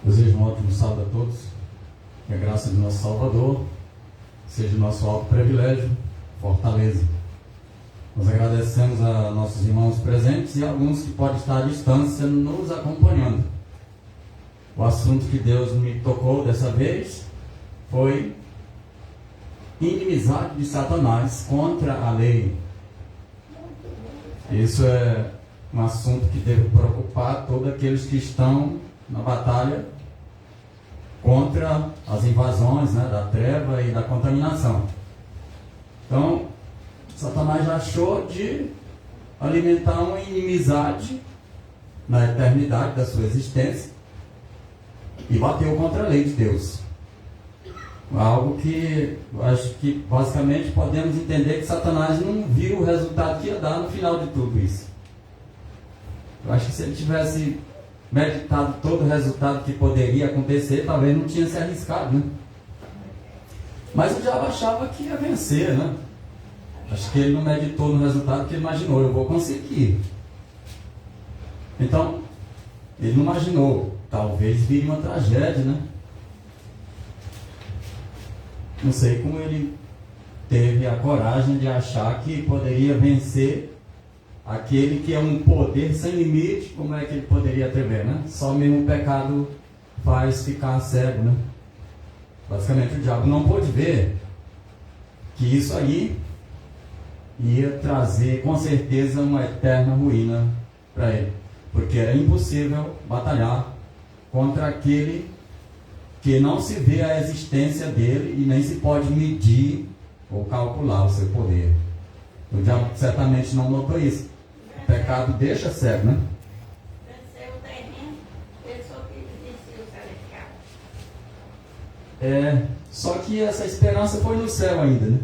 Desejo um ótimo sábado a todos. Que a graça de nosso Salvador seja o nosso alto privilégio, fortaleza. Nós agradecemos a nossos irmãos presentes e alguns que podem estar à distância nos acompanhando. O assunto que Deus me tocou dessa vez foi inimizade de Satanás contra a lei. Isso é um assunto que deve preocupar todos aqueles que estão na batalha contra as invasões, da treva e da contaminação. Então, Satanás achou de alimentar uma inimizade na eternidade da sua existência e bateu contra a lei de Deus. Algo que eu acho que basicamente podemos entender que Satanás não viu o resultado que ia dar no final de tudo isso. Eu acho que se ele tivesse meditado todo o resultado que poderia acontecer, talvez não tinha se arriscado, Mas o diabo achava que ia vencer, Acho que ele não meditou no resultado que ele imaginou, eu vou conseguir. Então, ele não imaginou, talvez vire uma tragédia, Não sei como ele teve a coragem de achar que poderia vencer aquele que é um poder sem limite. Como é que ele poderia atrever, Só mesmo o pecado faz ficar cego, Basicamente o diabo não pôde ver que isso aí ia trazer com certeza uma eterna ruína para ele, porque era impossível batalhar contra aquele que não se vê a existência dele e nem se pode medir ou calcular o seu poder. O diabo certamente não notou isso. O pecado deixa cego, Venceu o terreno, pensou que existia o celestial. Só que essa esperança foi no céu ainda,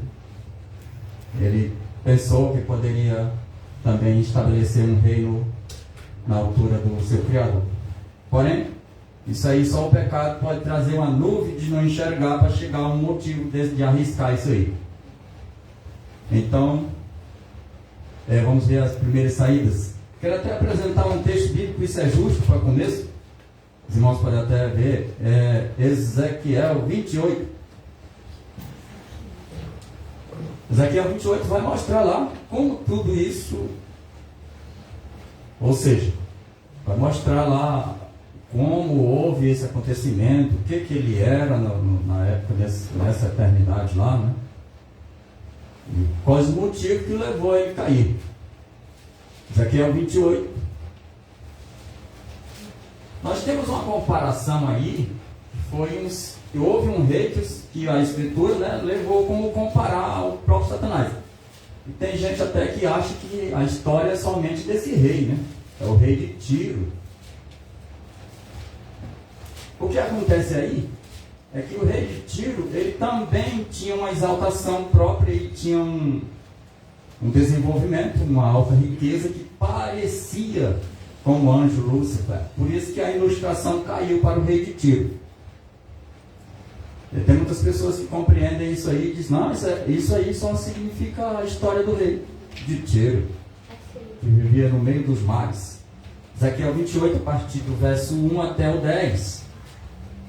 Ele pensou que poderia também estabelecer um reino na altura do seu Criador. Porém, isso aí só o pecado pode trazer uma nuvem de não enxergar para chegar a um motivo de arriscar isso aí. Então, vamos ver as primeiras saídas. Quero até apresentar um texto bíblico, isso é justo para começo. Os irmãos podem até ver, Ezequiel 28. Ezequiel 28 vai mostrar lá como tudo isso, ou seja, vai mostrar lá como houve esse acontecimento, o que ele era na época nessa eternidade lá, E quais os motivos que levou a ele cair. Ezequiel 28. Nós temos uma comparação aí, houve um rei que a Escritura levou como comparar ao próprio Satanás. E tem gente até que acha que a história é somente desse rei, É o rei de Tiro. O que acontece aí é que o rei de Tiro, ele também tinha uma exaltação própria e tinha um desenvolvimento, uma alta riqueza que parecia com o anjo Lúcifer. Por isso que a ilustração caiu para o rei de Tiro. E tem muitas pessoas que compreendem isso aí e dizem, não, isso aí só significa a história do rei de Tiro, que vivia no meio dos mares. Ezequiel 28, a partir do verso 1 até o 10.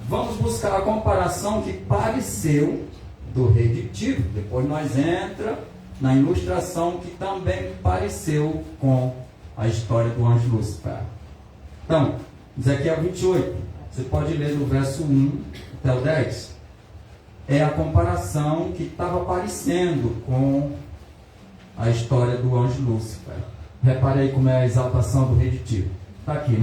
Vamos buscar a comparação que pareceu do rei de Tiro. Depois nós entra na ilustração que também pareceu com a história do anjo Lúcifer. Então, Ezequiel 28, você pode ler do verso 1 até o 10. É a comparação que estava parecendo com a história do anjo Lúcifer. Repare aí como é a exaltação do rei de Tiro. Está aqui,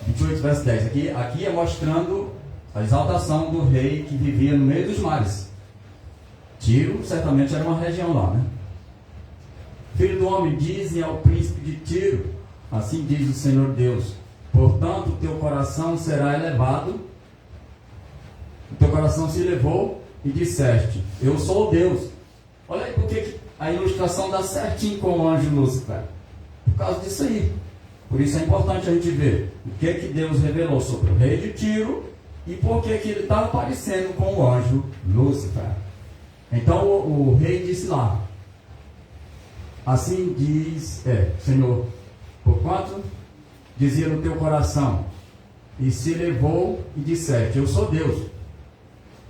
28, verso 10. Aqui é mostrando a exaltação do rei que vivia no meio dos mares. Tiro certamente era uma região lá, Filho do homem, dizem ao príncipe de Tiro, assim diz o Senhor Deus, portanto o teu coração será elevado, o teu coração se elevou e disseste, eu sou o Deus. Olha aí porque a ilustração dá certinho com o anjo Lúcifer. Por causa disso aí. Por isso é importante a gente ver o que Deus revelou sobre o rei de Tiro e por que ele estava parecendo com o anjo Lúcifer. Então o rei disse lá, assim diz, Senhor, porquanto dizia no teu coração, e se elevou e disseste, eu sou Deus,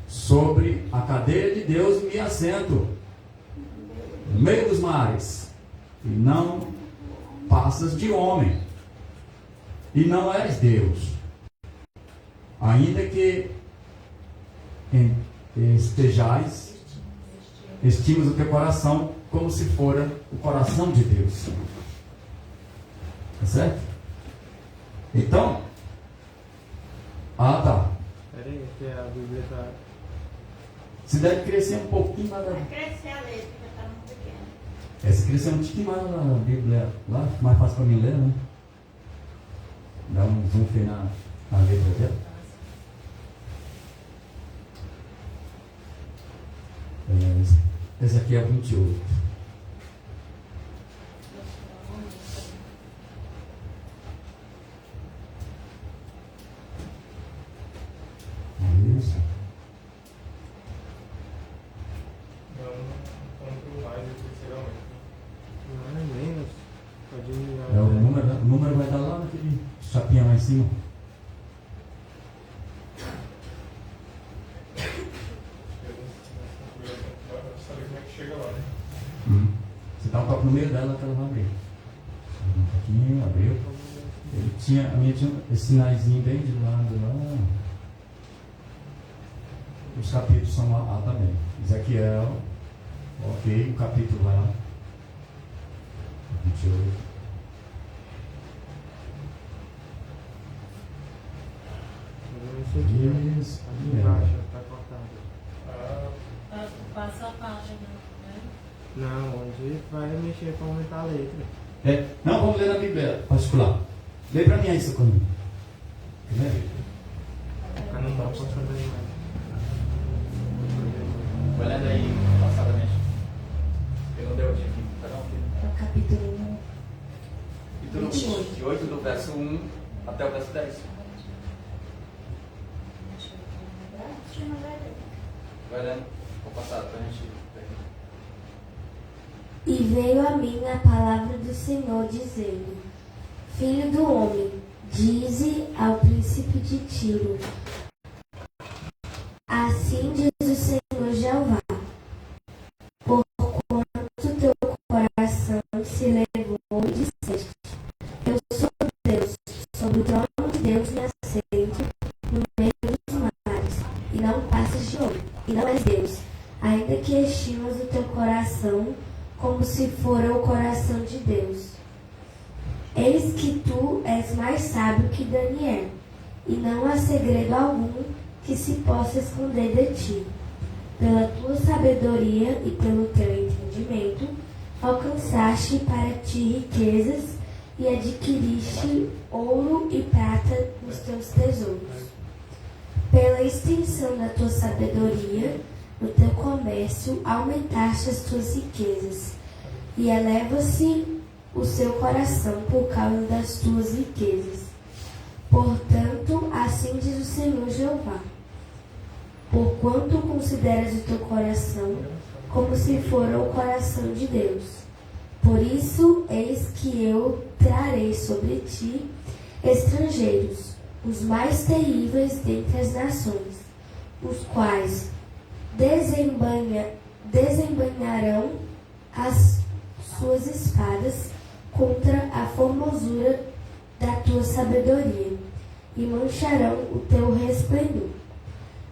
sobre a cadeira de Deus me assento, no meio dos mares, e não passas de homem, e não és Deus, ainda que estimas o teu coração como se fora o coração de Deus. Tá certo? Então, tá. Peraí, que a Bíblia tá. Se deve crescer um pouquinho mais. Vai crescer a letra, que está muito pequena. Se crescer um tiquinho mais na Bíblia, lá, fica mais fácil para mim ler, né? Dá um zoom aí na letra dela. Esse aqui é o 28. Isso. Não é menos. Pode diminuir. O número vai dar lá naquele chapinha lá em cima. Você dá um toque no meio dela que ela vai abrir. Um pouquinho, abriu. A minha tinha esse sinaizinho bem de lado lá. Os capítulos são lá também. Ezequiel, ok, o capítulo vai lá. 28. Isso aqui, ó. Isso. Aqui embaixo, tá cortado. Passa a página, né? Não, onde vai mexer para aumentar a letra. Não, vamos ler na Bíblia particular. Lê para mim aí, seu caminho. Quer ler? Eu não tá passando aí mais. Vai lendo aí passadamente. Eu não dei o dia aqui. É o capítulo 1. Capítulo 28, do verso 1 até o verso 10. Vai lendo. Vou passar para a gente. E veio a mim a palavra do Senhor, dizendo: Filho do homem, dize ao príncipe de Tiro: Assim diz o Senhor Jeová: Porquanto teu coração se levou e disseste: Eu sou Deus, sobre o trono de Deus me assento no meio dos mares, e não passas de homem, e não és Deus, ainda que estimas o teu coração como se fora o coração de Deus. Eis que tu és mais sábio que Daniel, e não há segredo algum que se possa esconder de ti. Pela tua sabedoria e pelo teu entendimento, alcançaste para ti riquezas e adquiriste ouro e prata nos teus tesouros. Pela extensão da tua sabedoria, no teu comércio aumentaste as tuas riquezas, e eleva-se o seu coração por causa das tuas riquezas. Portanto, assim diz o Senhor Jeová: Porquanto consideras o teu coração como se fora o coração de Deus, por isso eis que eu trarei sobre ti estrangeiros, os mais terríveis dentre as nações, os quais desembainharão as suas espadas contra a formosura da tua sabedoria, e mancharão o teu resplendor.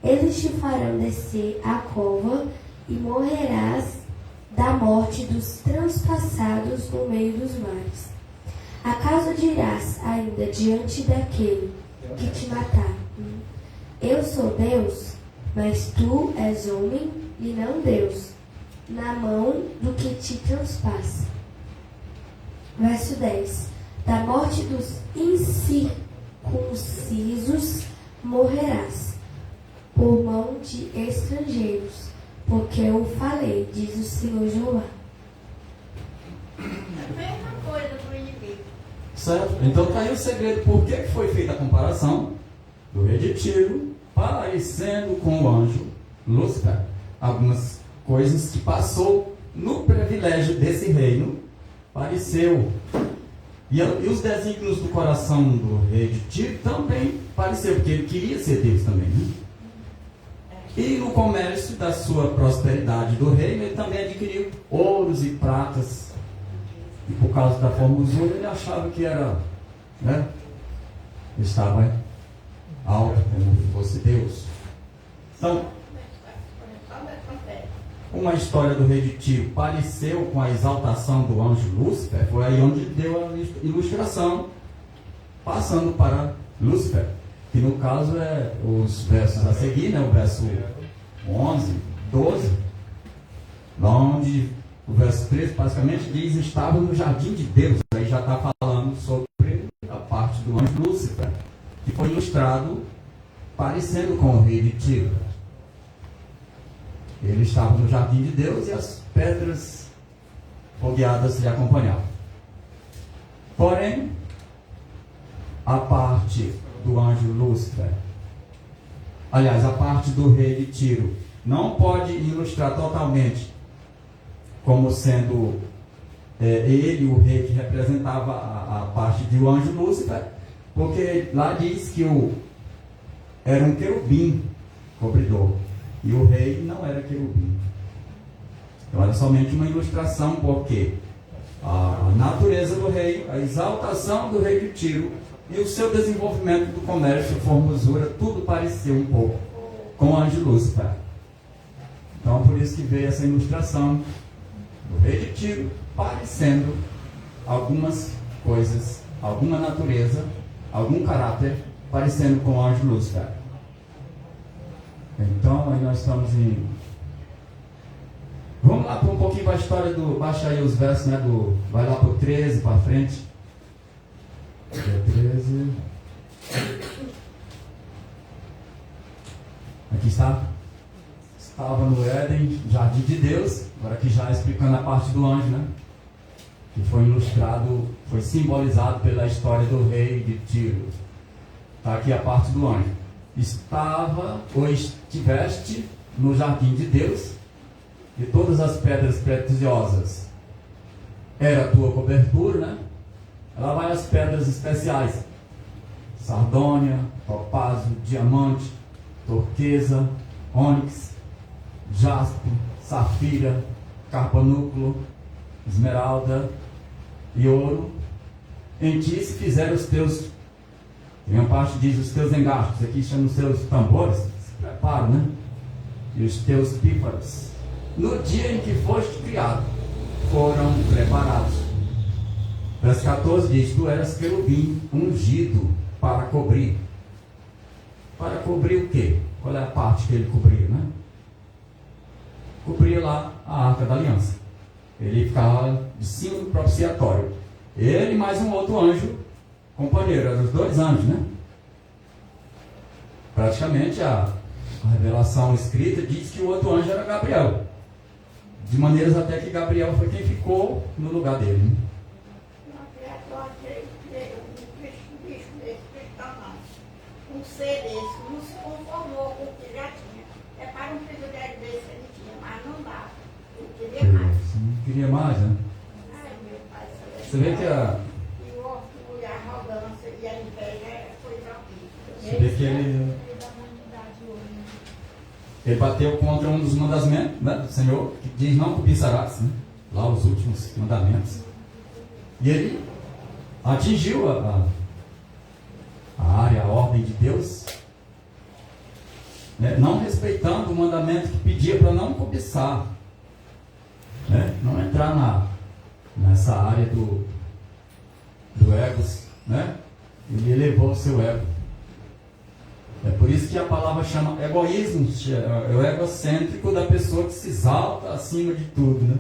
Eles te farão descer a cova, e morrerás da morte dos transpassados no meio dos mares. Acaso dirás ainda diante daquele que te matar: Eu sou Deus? Mas tu és homem e não Deus, na mão do que te transpassa. Verso 10. Da morte dos incircuncisos morrerás, por mão de estrangeiros, porque eu falei, diz o Senhor Jeová. É a mesma coisa para o inimigo. Certo? Então está aí o segredo. Por que foi feita a comparação do rei de Tiro parecendo com o anjo Lúcifer? Algumas coisas que passou no privilégio desse reino pareceu E os desígnios do coração do rei de Tiro também pareceu, porque ele queria ser Deus também, né? E no comércio da sua prosperidade do reino, ele também adquiriu ouros e pratas. E por causa da formosura, ele achava que era, né? Ele estava alto, como se fosse Deus. Então, uma história do rei de Tiro pareceu com a exaltação do anjo Lúcifer, foi aí onde deu a ilustração, passando para Lúcifer, que no caso é os versos a seguir, né? O verso 11, 12, onde o verso 13 basicamente diz: estava no jardim de Deus. Aí já está falando sobre a parte do anjo Lúcifer, que foi ilustrado parecendo com o rei de Tiro. Ele estava no jardim de Deus e as pedras fogueadas lhe acompanhavam. Porém, a parte do anjo Lúcifer, aliás, a parte do rei de Tiro, não pode ilustrar totalmente como sendo ele o rei que representava a parte do anjo Lúcifer, porque lá diz que era um querubim cobridor. E o rei não era querubim. Então era somente uma ilustração, porque a natureza do rei, a exaltação do rei de Tiro e o seu desenvolvimento do comércio, formosura, tudo pareceu um pouco com o anjo Lúcifer. Então por isso que veio essa ilustração do rei de Tiro parecendo algumas coisas, alguma natureza, algum caráter parecendo com o anjo Lúcifer. Então, aí nós estamos em... Vamos lá para um pouquinho para a história do... Baixa aí os versos, né? Vai lá para o 13, para frente. 13. Aqui está. Estava no Éden, jardim de Deus. Agora aqui já explicando a parte do anjo, né? Que foi ilustrado, foi simbolizado pela história do rei de Tiro. Está aqui a parte do anjo. Estava ou estiveste no jardim de Deus, e todas as pedras preciosas era a tua cobertura, né? Lá vai as pedras especiais: sardônia, topázio, diamante, turquesa, ônix, jaspe, safira, carpanúculo, esmeralda e ouro. Em ti se fizeram os teus... Tem uma parte que diz os teus engastos, aqui chama os teus tambores, se prepara, né? E os teus pífaros, no dia em que foste criado, foram preparados. Verso 14 diz: tu eras querubim ungido para cobrir. Para cobrir o quê? Qual é a parte que ele cobria, né? Cobria lá a Arca da Aliança. Ele ficava de cima do propiciatório. Ele mais um outro anjo companheiro, eram os dois anjos, né? Praticamente a revelação escrita diz que o outro anjo era Gabriel. De maneiras até que Gabriel foi quem ficou no lugar dele, né? Um ser desse não se conformou com o que já tinha. É para um privilégio desse que ele tinha, mas não dá. Ele queria mais. Não queria mais, né? Ai, meu pai, Você vê que e o orgulho, a arrogância e a inveja é coisa horrível. Você vê que ele bateu contra um dos mandamentos, né, do Senhor, que diz: não cobiçarás, né? Lá os últimos mandamentos. E ele atingiu a área, a ordem de Deus, né? Não respeitando o mandamento que pedia para não cobiçar, né? Não entrar nessa área do egos, né? Ele elevou o seu ego. É por isso que a palavra chama egoísmo, é o egocêntrico da pessoa que se exalta acima de tudo, né?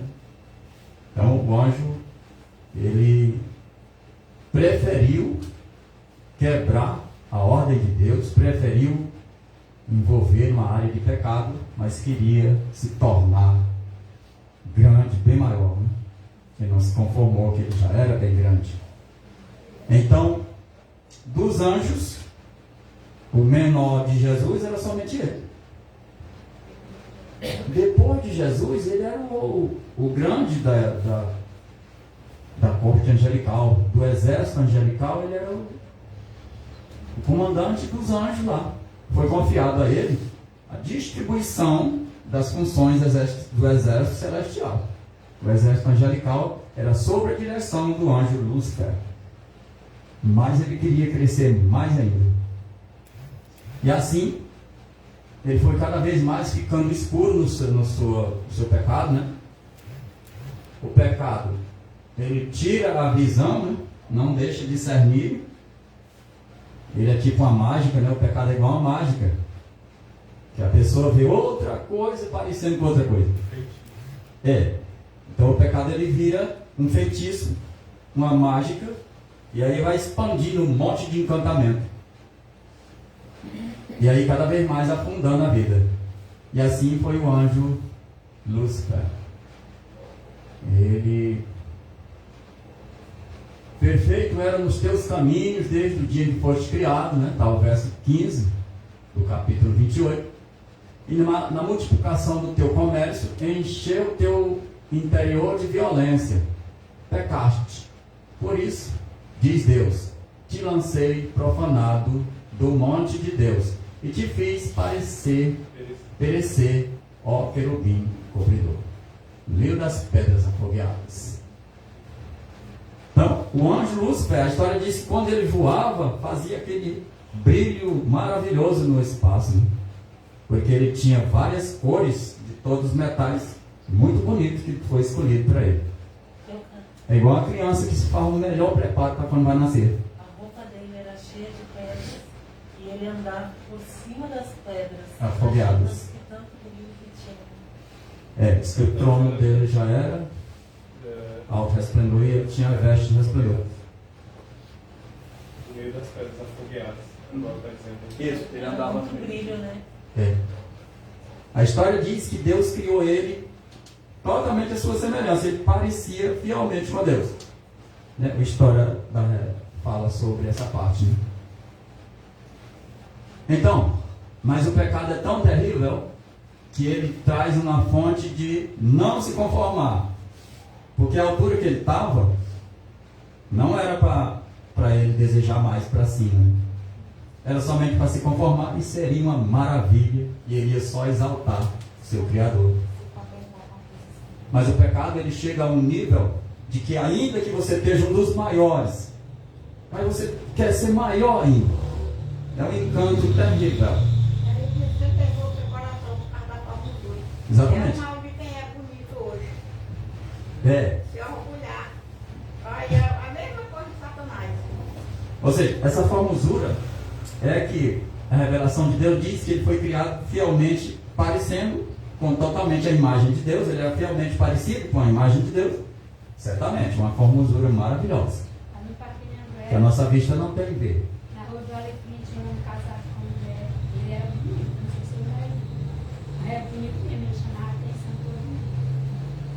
Então o anjo, ele preferiu quebrar a ordem de Deus, preferiu envolver numa área de pecado, mas queria se tornar grande, bem maior, né? Ele não se conformou que ele já era bem grande. Então, dos anjos, o menor de Jesus era somente ele. Depois de Jesus, ele era o grande da corte angelical, do exército angelical. Ele era o comandante dos anjos lá. Foi confiado a ele a distribuição das funções do exército celestial. O exército angelical era sob a direção do anjo Lúcifer. Mas ele queria crescer mais ainda. E assim, ele foi cada vez mais ficando escuro no seu pecado, né? O pecado, ele tira a visão, né? Não deixa de discernir. Ele é tipo uma mágica, né? O pecado é igual uma mágica. Que a pessoa vê outra coisa parecendo com outra coisa. Então o pecado ele vira um feitiço, uma mágica, e aí vai expandindo um monte de encantamento. E aí cada vez mais afundando a vida. E assim foi o anjo Lúcifer. Ele: perfeito era nos teus caminhos desde o dia em que foste criado, né? Está o verso 15 do capítulo 28. E na multiplicação do teu comércio encheu o teu interior de violência. Pecaste. Por isso, diz Deus, te lancei profanado do monte de Deus e te fiz perecer, ó querubim cobridor, no meio das pedras afogueadas. Então, o anjo Lúcifer, a história diz que quando ele voava, fazia aquele brilho maravilhoso no espaço, né? Porque ele tinha várias cores de todos os metais, muito bonito que foi escolhido para ele. É igual a criança que se faz o melhor preparo para quando vai nascer. A roupa dele era cheia de pedras e ele andava por cima das pedras afogueadas. Tanto brilho que tinha. Diz que o trono dele já era alto resplendor e ele tinha veste de resplendor. No meio das pedras afogueadas. Isso, ele andava muito brilho, né? A história diz que Deus criou ele totalmente a sua semelhança. Ele parecia fielmente com Deus, né? A história fala sobre essa parte, né? Então, mas o pecado é tão terrível que ele traz uma fonte de não se conformar. Porque a altura que ele estava não era para ele desejar mais para cima. Era somente para se conformar e seria uma maravilha e ele ia só exaltar o seu Criador. Mas o pecado ele chega a um nível de que ainda que você esteja um dos maiores, mas você quer ser maior ainda. É um encanto terrível. Aí você pegou o seu coração por causa da formosura. Exatamente. É o mal de quem é bonito hoje. Se orgulhar. Aí é a mesma coisa de Satanás. Ou seja, essa formosura é que a revelação de Deus diz que ele foi criado fielmente parecendo com totalmente a imagem de Deus. Ele era fielmente parecido com a imagem de Deus. Certamente, uma formosura maravilhosa. Que a nossa vista não tem ver. Na rua do Alecrim tinha um casado com uma mulher. Ele era bonito, não sei se ele era. Aí era bonito mesmo, ele chamava a atenção de todo mundo.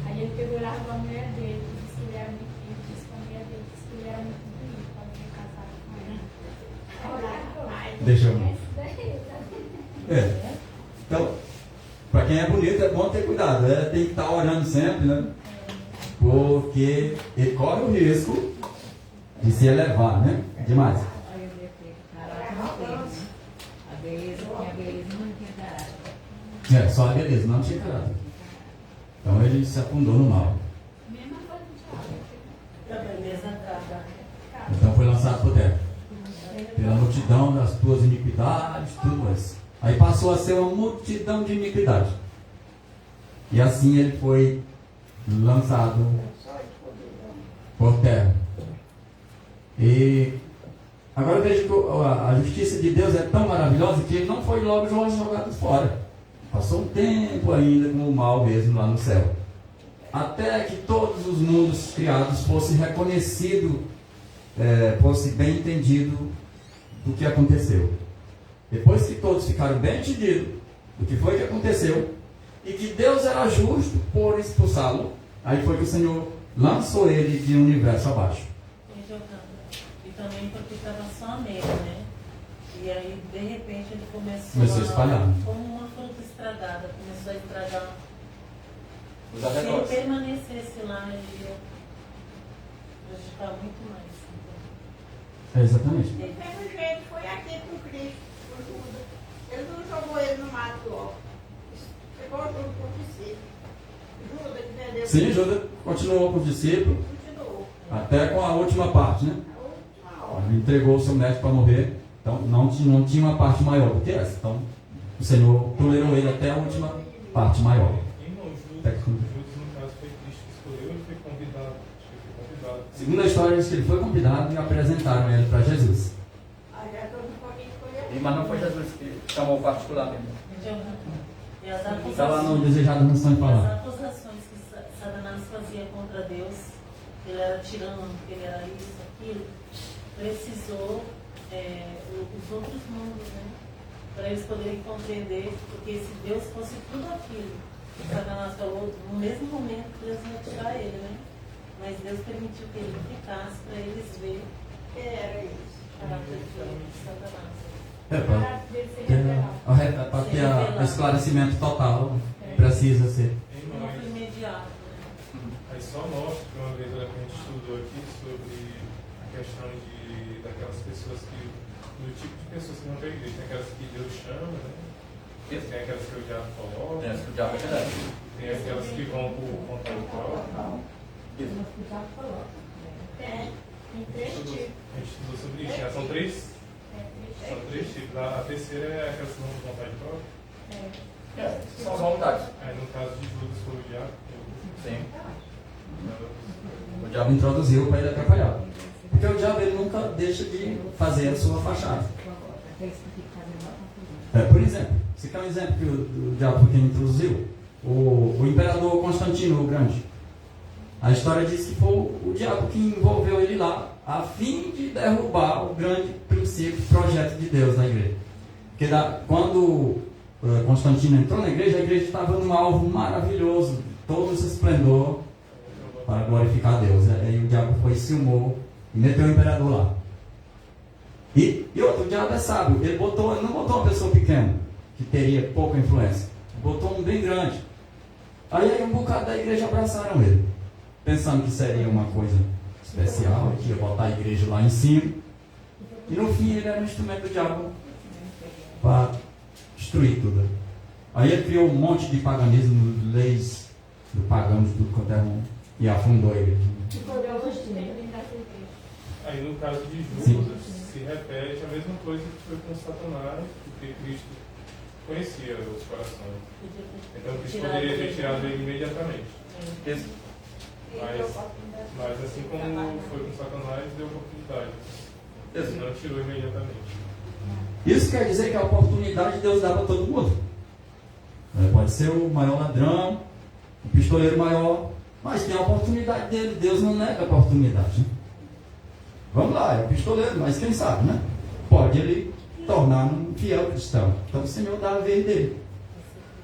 Aí ele pegou e largou a mulher dele, disse que ele era muito bonito, disse que a mulher dele disse que ele era muito bonito para ter casado com ela. Deixa eu. Então, para quem é bonito é bom ter cuidado, tem que estar orando sempre, né? Porque ele corre o risco de se elevar, né? Demais. A beleza não tinha caráter. Só a beleza, não tinha caráter. Então ele se afundou no mal. Mesma coisa do diabo. A beleza trava. Então foi lançado por terra. Pela multidão das tuas iniquidades, tudo isso. Aí passou a ser uma multidão de iniquidade. E assim ele foi lançado por terra. E agora veja que a justiça de Deus é tão maravilhosa que ele não foi logo jogado fora. Passou um tempo ainda com o mal mesmo lá no céu. Até que todos os mundos criados fossem reconhecidos, fosse bem entendido do que aconteceu. Depois que todos ficaram bem entendidos do que foi que aconteceu e que Deus era justo por expulsá-lo, aí foi que o Senhor lançou ele de um universo abaixo. E também porque estava só nele, né? E aí, de repente, ele Começou a espalhar. Como uma fruta estragada, começou a estragar. Os Se ele permanecesse lá, ele ia... prejudicar muito mais. Exatamente. Do mesmo jeito foi aqui com Cristo, com Judas. Ele não jogou ele no mato logo. Pegou tudo por discípulo. Judas que vendeu. Sim, Judas continuou com o discípulo, Continuou. até com a última parte, né? A última hora. Ele entregou o seu mestre para morrer, então não tinha uma parte maior do que essa. Então, o Senhor tolerou ele até a última parte maior. Irmão, Até que- Judas, no caso, foi Cristo que escolheu, ele foi convidado. Acho que ele foi convidado. Segundo a história, diz que ele foi convidado e apresentaram ele para Jesus. Aí já todo mundo escolheu. Mas não foi Jesus que chamou particularmente. E as Está lá no acusações, Desejado não estão em as falar. acusações que Satanás fazia contra Deus, que ele era tirano, que ele era isso, aquilo, precisou os outros mundos, né? Para eles poderem compreender, porque se Deus fosse tudo aquilo que Satanás falou, no mesmo momento Deus ia tirar ele, né? Mas Deus permitiu que ele ficasse para eles verem Que era isso. o caráter de Satanás. É, O caráter dele se revelava. para ter o esclarecimento total, precisa ser. Não Irmão, foi imediato, né? aí só mostra que uma vez a gente estudou aqui sobre a questão daquelas pessoas do tipo de pessoas que não têm igreja. Tem aquelas que Deus chama, né? Tem aquelas que o diabo coloca. Tem aquelas que vão por conta própria. Tem três tipos. A gente estudou sobre isso. Já são três tipos. A terceira é aquelas que vão por vontade própria. São as vontades. Aí no caso de Judas foi o diabo. Sim. O diabo introduziu para ele atrapalhar. Porque o diabo ele nunca deixa de fazer a sua fachada. Por exemplo, você quer um exemplo que o diabo foi quem introduziu? O imperador Constantino o Grande. A história diz que foi o diabo que envolveu ele lá, a fim de derrubar o grande princípio, projeto de Deus na igreja. Porque quando Constantino entrou na igreja, a igreja estava num alvo maravilhoso, todo esse esplendor para glorificar a Deus. Aí o diabo foi, ciumou e meteu o imperador lá. E outro, o diabo é sábio, ele não botou uma pessoa pequena, que teria pouca influência, botou um bem grande. Aí um bocado da igreja abraçaram ele, pensando que seria uma coisa especial, que ia botar a igreja lá em cima. E no fim ele era um instrumento do diabo para destruir tudo. Aí ele criou um monte de paganismo, leis do pagãos, tudo quanto é um, e afundou a igreja. Aí no caso de Judas, Sim. se repete a mesma coisa que foi com Satanás, porque Cristo conhecia os corações. Então Cristo poderia ter tirado ele imediatamente. Isso. Mas assim como foi com Satanás, deu oportunidade. Isso. Não tirou imediatamente. Isso quer dizer que a oportunidade Deus dá para todo mundo. Pode ser o maior ladrão, o pistoleiro maior, mas tem a oportunidade dele. Deus não nega a oportunidade. Né? Vamos lá, é o pistoleiro, mas quem sabe, né? Pode ele tornar um fiel cristão. Então o Senhor dá a vez dele.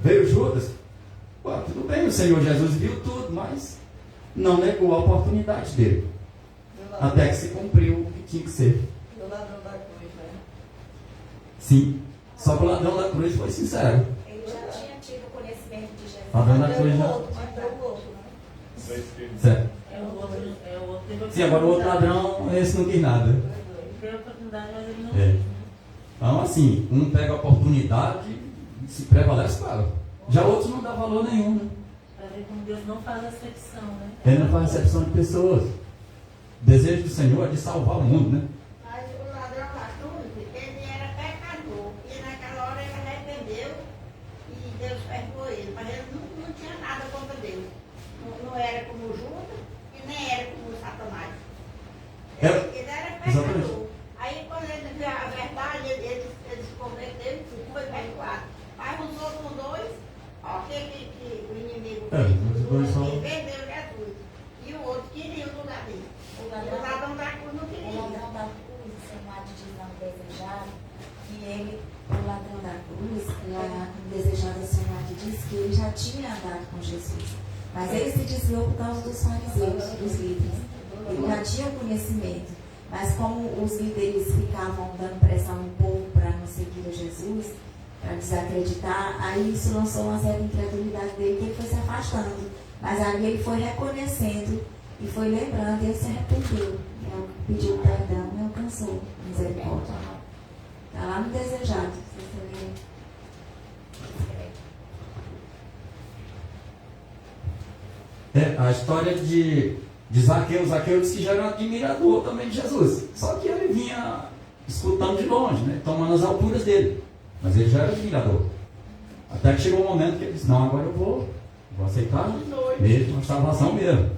Veio Judas, tudo bem, o Senhor Jesus viu tudo, mas não negou a oportunidade dele. Até que se cumpriu o que tinha que ser. O ladrão da cruz, né? Sim, só que o ladrão da cruz foi sincero. Ele já tinha tido conhecimento de Jesus. Ladrão da cruz já. Mandou o outro, né? Da esquerda. Certo. É o outro. Teve Sim, agora o outro ladrão, esse não quis nada. Teve a oportunidade, mas ele não É. quis, né? Então, assim, um pega a oportunidade e se prevalece com ela. Já outros não dá valor nenhum, né? Para ver como Deus não faz acepção, né? Ele não faz recepção de pessoas. O desejo do Senhor é de salvar o mundo, né? Mas o ladrão da cruz, ele era pecador. E naquela hora ele arrependeu e Deus perdoou ele. Mas ele não tinha nada contra Deus. Não era como Judas e nem era como Satanás. Ele era pecador. Exatamente. Aí quando ele viu a verdade, ele se converteu e foi perdoado. Mas os outros dois, olha o que o inimigo fez. Os dois são- Ele vendeu Jesus. E o outro queria o lugar dele. O ladrão da cruz não O queria. ladrão da cruz, o Senhor há de dizer não desejado, que ele, o ladrão da cruz, lá no desejado, o Senhor há de diz que ele já tinha andado com Jesus. Mas ele se desviou por causa dos fariseus, dos líderes. Ele já tinha o conhecimento. Mas como os líderes ficavam dando pressão no povo para não seguir a Jesus, para desacreditar, aí isso lançou uma certa incredulidade dele, que ele foi se afastando. Mas ali ele foi reconhecendo E foi lembrando, e ele se arrependeu. Pediu perdão e alcançou misericórdia. Está lá no Desejado. Se você ler. A história de Zaqueu. Zaqueu disse que já era um admirador também de Jesus. Só que ele vinha escutando de longe, né? Tomando as alturas dele. Mas ele já era admirador. Até que chegou um momento que ele disse, não, agora eu vou aceitar mesmo, a salvação mesmo.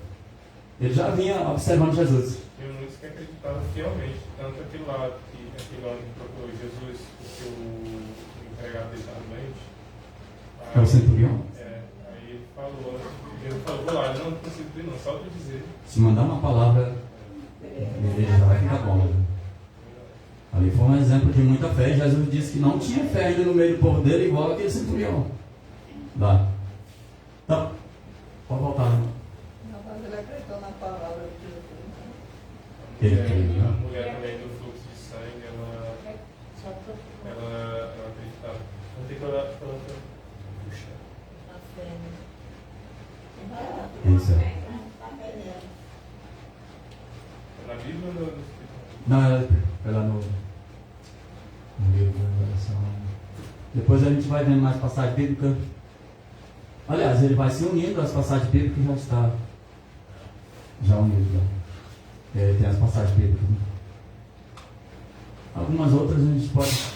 Ele já vinha observando Jesus. Tem muitos que acreditavam fielmente, tanto aquele lá aquele homem que procurou Jesus, porque o empregado dele estava doente. É o centurião? Aí ele falou, Jesus falou, vou lá, eu não consigo ir não, só para dizer. Se mandar uma palavra, ele já vai ficar bom. Né? Ali foi um exemplo de muita fé. Jesus disse que não tinha fé ainda no meio do povo dele, igual aquele centurião. Dá. Então, pode voltar, né? Não, mas ele acreditou na palavra de Jesus. A mulher também do fluxo de sangue, ela acreditava. Não tem que olhar para outra. Puxa. A fé, né? Isso é. Na Bíblia ou no Espírito? Não, ela no livro da oração. Depois a gente vai vendo mais passagem bíblica. Aliás, ele vai se unindo às passagens bíblicas e já está unido. Tem as passagens bíblicas. Né? Algumas outras a gente pode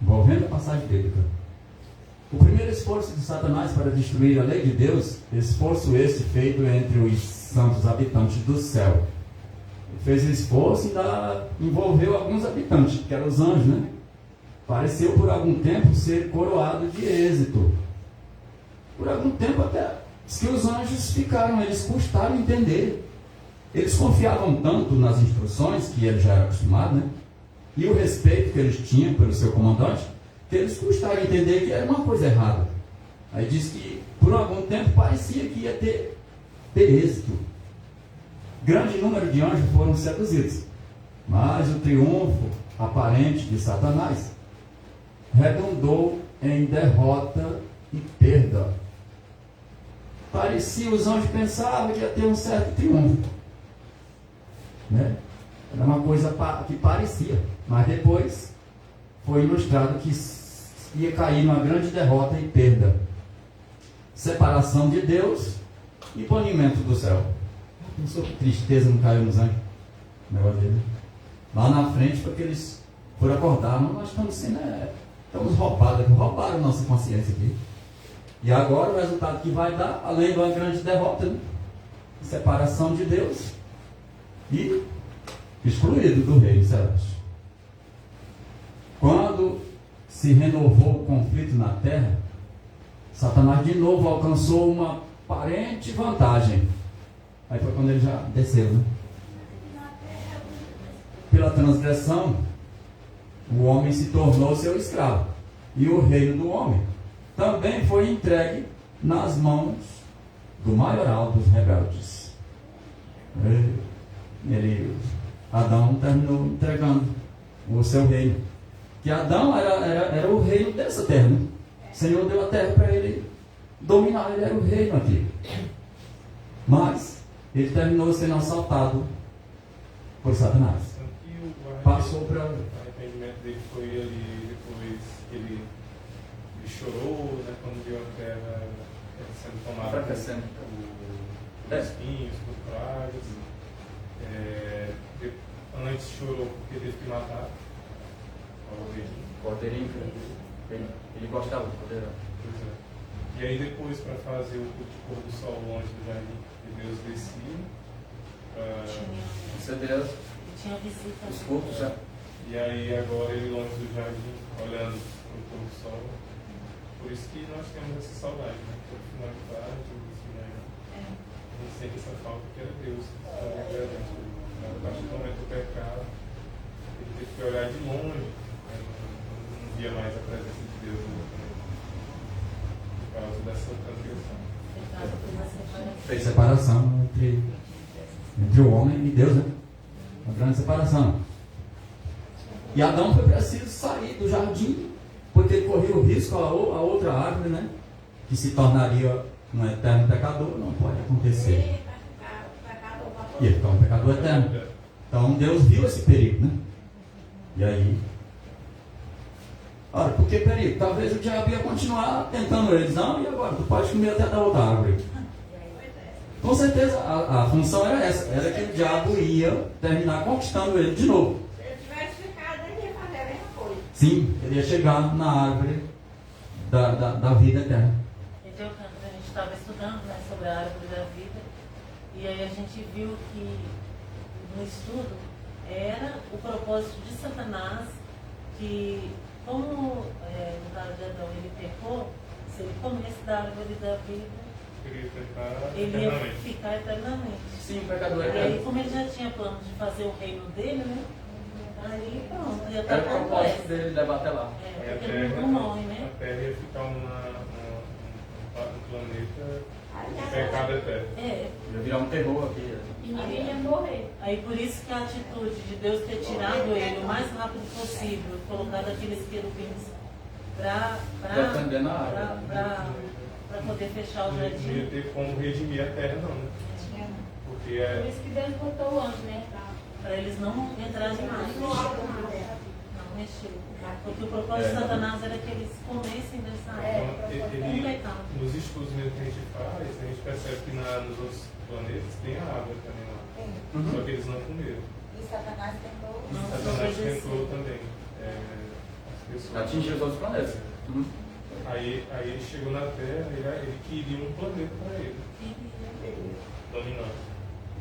envolvendo a passagem bíblica. O primeiro esforço de Satanás para destruir a lei de Deus, esforço esse feito entre os santos habitantes do céu. Ele fez esforço e ainda envolveu alguns habitantes, que eram os anjos, né? Pareceu por algum tempo ser coroado de êxito. Por algum tempo até que os anjos ficaram, eles custaram entender. Eles confiavam tanto nas instruções, que ele já era acostumado, né? E o respeito que eles tinham pelo seu comandante, que eles custaram entender que era uma coisa errada. Aí diz que por algum tempo parecia que ia ter êxito. Grande número de anjos foram seduzidos, mas o triunfo aparente de Satanás redundou em derrota e perda. Parecia, os anjos pensavam que ia ter um certo triunfo, né? Era uma coisa que parecia, mas depois foi ilustrado que ia cair numa grande derrota e perda. Separação de Deus e banimento do céu. Pensou que tristeza não caiu nos anjos? O negócio dele. Lá na frente foi que eles foram acordar. Mas nós estamos sendo, estamos roubados, roubaram nossa consciência aqui. E agora o resultado que vai dar, além de uma grande derrota, né? Separação de Deus e excluído do reino celeste. Quando se renovou o conflito na terra, Satanás de novo alcançou uma aparente vantagem. Aí foi quando ele já desceu, né? Pela transgressão, o homem se tornou seu escravo. E o reino do homem também foi entregue nas mãos do maioral dos rebeldes. Adão terminou entregando o seu reino. Que Adão era o reino dessa terra, né? O Senhor deu a terra para ele dominar, ele era o reino aqui. Mas ele terminou sendo assaltado por Satanás. Passou para... O arrependimento dele foi ali, depois que ele chorou, né, quando viu a terra sendo tomada por espinhos, por pragas. Antes chorou porque teve que matar o Cordeirinho. Ele gostava do cordeirão. Pois é. E aí depois, para fazer o culto de pôr do sol longe do jardim, Deus descia Isso é Deus. Tinha visita. Os cultos, já. E aí agora ele longe do jardim, olhando para o pôr do sol. Por isso que nós temos essa saudade, né? Todo final de tarde, de manhã. A gente sente essa falta que era Deus. A partir do momento do pecado, ele teve que olhar de longe, né? Não via mais a presença de Deus, né? Por causa dessa transgressão. Fez separação entre o homem e Deus, né? Uma grande separação. E Adão foi preciso sair do jardim, porque ele corria o risco a outra árvore, né? Que se tornaria um eterno pecador, não pode acontecer. O pecador vai E ele está um pecador eterno. Então Deus viu esse perigo, né? E aí... Ora, por que perigo? Talvez o diabo ia continuar tentando eles. Não, e agora? Tu pode comer até da outra árvore. Com certeza, a função era essa. Era que o diabo ia terminar conquistando ele de novo. Se ele tivesse ficado, ele ia fazer a mesma coisa. Sim, ele ia chegar na árvore da vida eterna. Então, a gente estava estudando, né, sobre a árvore da vida, e aí a gente viu que no estudo era o propósito de Satanás, que como no caso de Adão ele pecou, se ele comesse da árvore da vida, ele ia ficar eternamente. Sim, o pecador E é aí, como ele já tinha plano de fazer o reino dele, né? Aí pronto, ia estar Era o propósito completo. dele levar até lá. Porque ele não morre, né? A Terra ia ficar um planeta Aí de a pecado eterno. Ia virar um terror aqui. E ninguém ia morrer. Aí por isso que a atitude de Deus ter tirado ele o mais rápido possível, colocado aqueles querubins Defendendo a área. para poder fechar o Não ia jardim. ter como redimir a Terra, não, né? Porque Por isso que Deus botou o anjo, né? Para eles não entrarem mais. não abre nada. Não mexer. Porque o propósito de Satanás era que eles comessem dessa área. então, Um pecado. nos estudos mesmo que a gente faz, a gente percebe que nos outros planetas tem a água também lá. Só que eles não comeram. E Satanás tentou. Não, Satanás desobedecer. tentou também. As pessoas. Atingir os outros planetas. Aí ele chegou na Terra e ele queria um planeta para ele, dominante.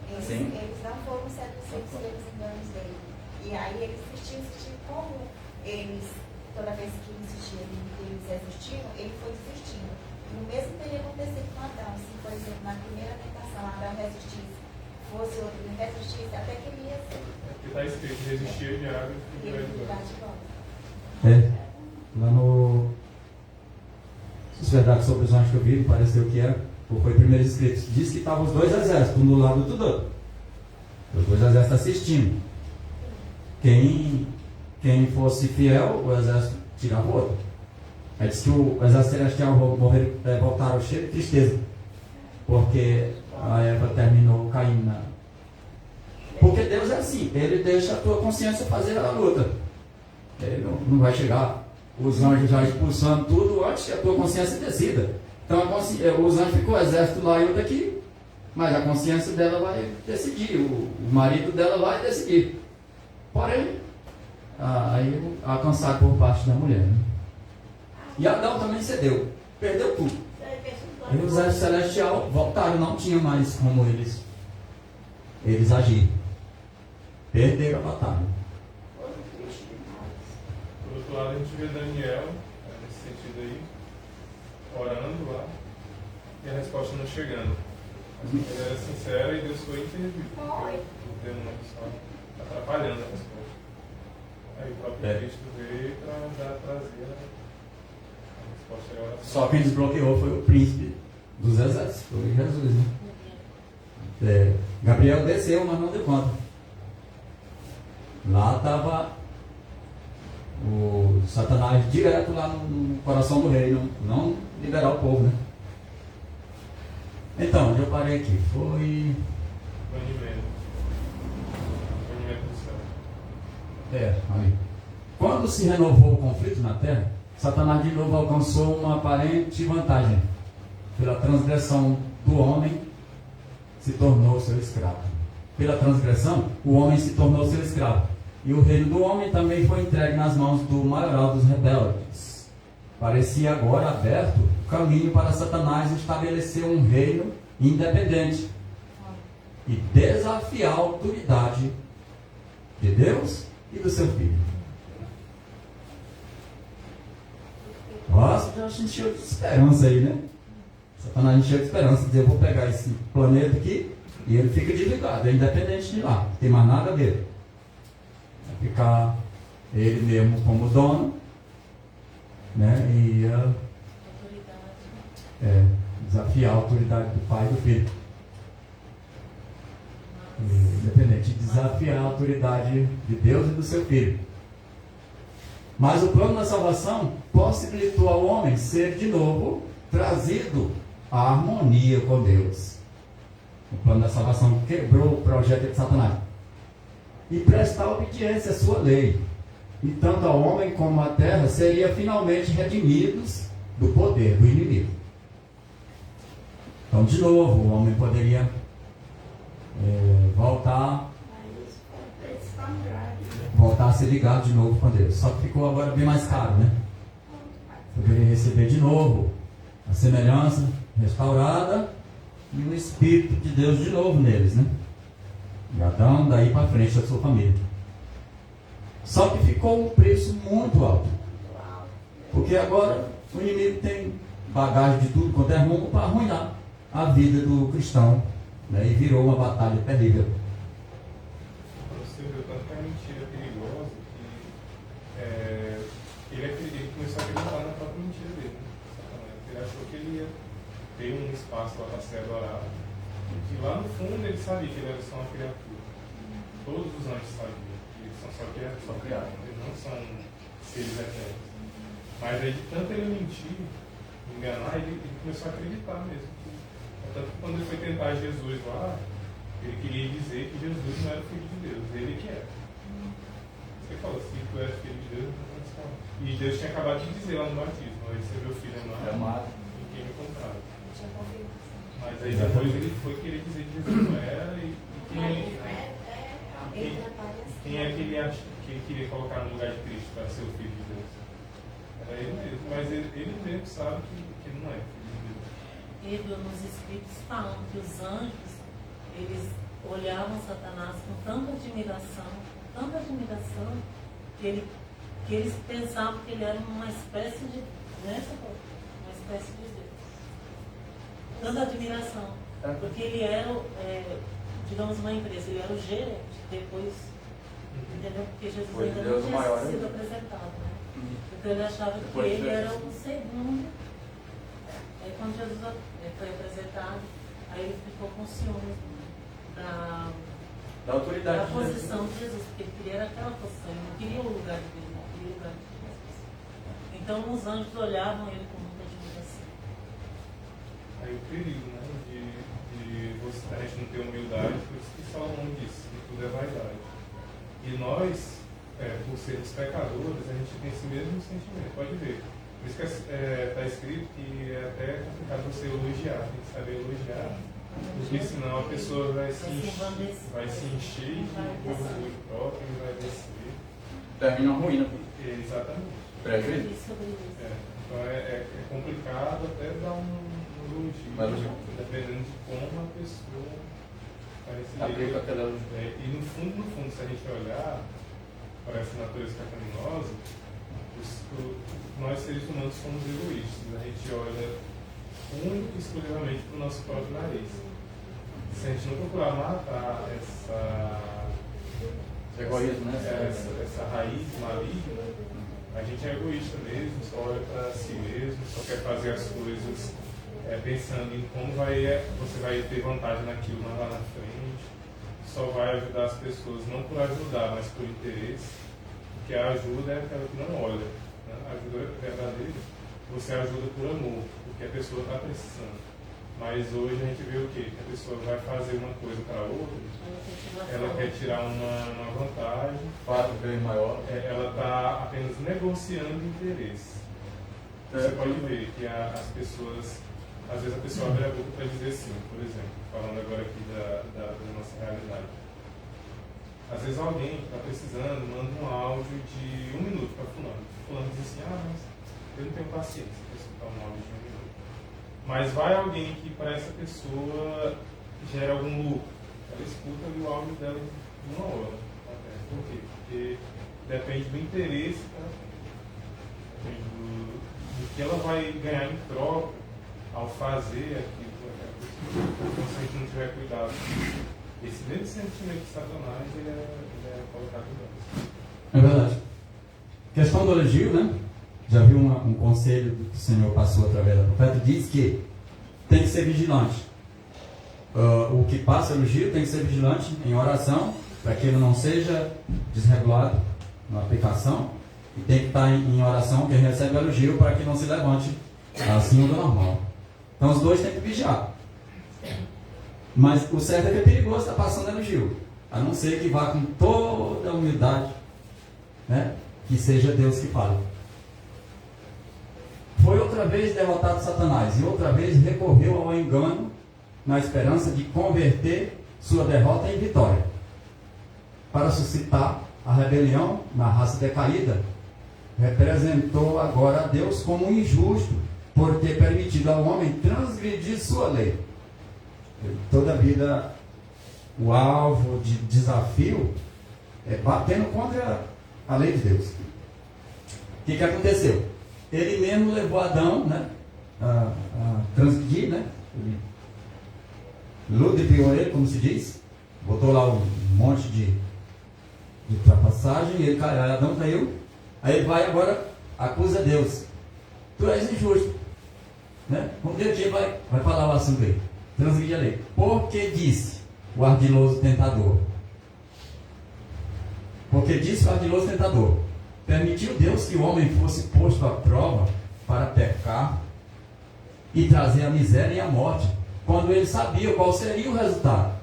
Eles não foram seduzidos pelos enganos dele. E aí eles insistiam, como eles, toda vez que insistiam, eles resistiam, ele foi desistindo. E o mesmo teria acontecido com Adão. Se, por exemplo, na primeira tentação Adão resistisse, fosse outro que resistisse, até que ele ia ser. Porque está escrito, resistir de água e Ele ficar ia ficar de de volta. Lá no... Se é verdade sobre os anjos que eu vi, pareceu que era, ou foi primeiro escrito, diz que estavam os dois exércitos, um do lado do outro. Os dois exércitos assistindo. Quem fosse fiel, o exército tirava o outro. Aí diz que o exército celestial voltaram cheio de tristeza, porque a Eva terminou caindo na... Porque Deus é assim, Ele deixa a tua consciência fazer a luta. Ele não vai chegar os anjos já expulsando tudo antes que a tua consciência decida. Então os anjos ficam o exército lá e o daqui, mas a consciência dela vai decidir, o marido dela vai decidir. Porém, aí alcançado por parte da mulher. Né? E Adão também cedeu, perdeu tudo. E os anjos celestiais voltaram, não tinha mais como eles agirem. Perderam a batalha. Por outro lado, a gente vê Daniel, nesse sentido aí, orando lá, e a resposta não chegando. Ele era sincero e Deus foi intervir. O demônio só atrapalhando a resposta. Aí o próprio Cristo veio para trazer a resposta à oração. Só quem desbloqueou foi o príncipe dos exércitos, foi Jesus. Né? Gabriel desceu, mas não deu conta. Lá estava o Satanás direto lá no coração do rei, não liberar o povo, né? Então, onde eu parei aqui? Foi... Banimento. Banimento do céu. Ali. Quando se renovou o conflito na terra, Satanás de novo alcançou uma aparente vantagem. Pela transgressão do homem, se tornou seu escravo. Pela transgressão, o homem se tornou seu escravo. E o reino do homem também foi entregue nas mãos do maioral dos rebeldes. Parecia agora aberto o caminho para Satanás estabelecer um reino independente e desafiar a autoridade de Deus e do seu filho. Nossa, já encheu de esperança aí, né? Satanás encheu de esperança, dizer, eu vou pegar esse planeta aqui e ele fica desligado, é independente de lá, não tem mais nada a ver. Vai ficar ele mesmo como dono, né? E desafiar a autoridade do pai e do filho. Independente, desafiar a autoridade de Deus e do seu filho. Mas o plano da salvação possibilitou ao homem ser de novo trazido à harmonia com Deus. o plano da salvação, quebrou o projeto de Satanás. E prestar obediência à sua lei. E tanto ao homem como à terra seriam finalmente redimidos do poder do inimigo. Então, de novo, o homem poderia voltar a ser ligado de novo com Deus. Só que ficou agora bem mais caro, né? Poderia receber de novo a semelhança restaurada e o Espírito de Deus de novo neles, né? E Adão, daí para frente, a sua família. Só que ficou um preço muito alto. Porque agora o inimigo tem bagagem de tudo quanto é rumo para arruinar a vida do cristão, né? E virou uma batalha terrível. Você viu tanto que a mentira é perigosa que ele começou a acreditar na própria mentira dele. Ele achou que ele ia ter um espaço lá para ser adorado. E lá no fundo ele sabia que ele era só uma criatura. Todos os anjos sabiam que eles são só criaturas, eles não são seres eternos. Mas aí de tanto ele mentir, enganar, ele começou a acreditar mesmo. Tanto que quando ele foi tentar Jesus lá, ele queria dizer que Jesus não era filho de Deus, ele que era. Você fala, se tu és filho de Deus, não pode falar. E Deus tinha acabado de dizer lá no batismo, esse é meu filho amado, em quem me compraram. Mas aí depois ele foi querer dizer que Jesus não era e quem é que ele queria colocar no lugar de Cristo para ser o filho de Deus? Era ele mesmo, mas ele mesmo sabe que ele não é filho de Deus. E nos Escritos falam que os anjos, eles olhavam Satanás com tanta admiração, que eles pensavam que ele era uma espécie de, uma espécie de Deus. Tanta admiração, porque ele era, digamos, uma empresa, ele era o gerente, depois, entendeu? Porque Jesus ainda não tinha sido apresentado, né? Então ele achava que ele era o segundo. Aí quando Jesus foi apresentado, aí ele ficou com ciúmes da autoridade, da posição de Jesus, porque ele queria aquela posição, ele não queria o lugar de Deus, não queria o lugar de Jesus. Então os anjos olhavam ele com muita admiração. Aí o perigo, né, de a gente não ter humildade, por isso que Salomão disse, que tudo é vaidade. E nós, por sermos pecadores, a gente tem esse mesmo sentimento, pode ver. Por isso que está escrito que é até complicado você elogiar, tem que saber elogiar. Porque senão a pessoa vai se encher de orgulho próprio e vai descer. Termina ruim, Exatamente. Prejuízo? Então é complicado até dar um elogio, dependendo de como a pessoa vai receber. E no fundo, se a gente olhar para essa natureza pecaminosa, nós seres humanos somos egoístas. A gente olha único e exclusivamente para o nosso próprio nariz. Se a gente não procurar matar egoísmo, né? essa raiz maligna, a gente é egoísta mesmo, só olha para si mesmo, só quer fazer as coisas pensando em como você vai ter vantagem naquilo lá na frente, só vai ajudar as pessoas não por ajudar, mas por interesse, porque a ajuda é aquela que não olha. Né? A ajuda verdadeira, você ajuda por amor, porque a pessoa está precisando. Mas hoje a gente vê o quê? Que a pessoa vai fazer uma coisa para outra, ela quer tirar uma vantagem, bem maior. Ela está apenas negociando interesse. Você pode ver que as pessoas, às vezes a pessoa abre a boca para dizer sim, por exemplo, falando agora aqui da nossa realidade. Às vezes alguém que está precisando manda um áudio de 1 minuto para fulano. Fulano diz assim, mas eu não tenho paciência para escutar um áudio de 1 minuto. Mas vai alguém que para essa pessoa gera algum lucro. Ela escuta o áudio dela em 1 hora. Por quê? Porque depende do interesse que ela tem. Depende do que ela vai ganhar em troca ao fazer aquilo com aquela pessoa. Então, se a gente não tiver cuidado, esse mesmo sentimento de Satanás ele é colocado em nós. É verdade. Questão do elogio, né? Já viu um conselho que o Senhor passou através da profeta? Diz que tem que ser vigilante. O que passa elogio tem que ser vigilante em oração, para que ele não seja desregulado na aplicação. E tem que estar em oração quem recebe elogio, para que não se levante acima do normal. Então os dois têm que vigiar. Mas o certo é que é perigoso estar passando elogio. A não ser que vá com toda a humildade, né? Que seja Deus que fale. Foi outra vez derrotado Satanás e outra vez recorreu ao engano na esperança de converter sua derrota em vitória. Para suscitar a rebelião na raça decaída, representou agora a Deus como injusto por ter permitido ao homem transgredir sua lei. Toda a vida, o alvo de desafio é batendo contra a lei de Deus. O que aconteceu? Ele mesmo levou Adão, né, a transgredir, né? Ele ludibriou ele, como se diz, botou lá um monte de ultrapassagem, ele caiu, Adão caiu, aí ele vai agora, acusa Deus. Tu és injusto. Né? Um dia vai falar o assunto aí. Transgredir a lei. Porque disse o ardiloso tentador. Porque disse o ardiloso tentador. Permitiu Deus que o homem fosse posto à prova para pecar e trazer a miséria e a morte, quando ele sabia qual seria o resultado.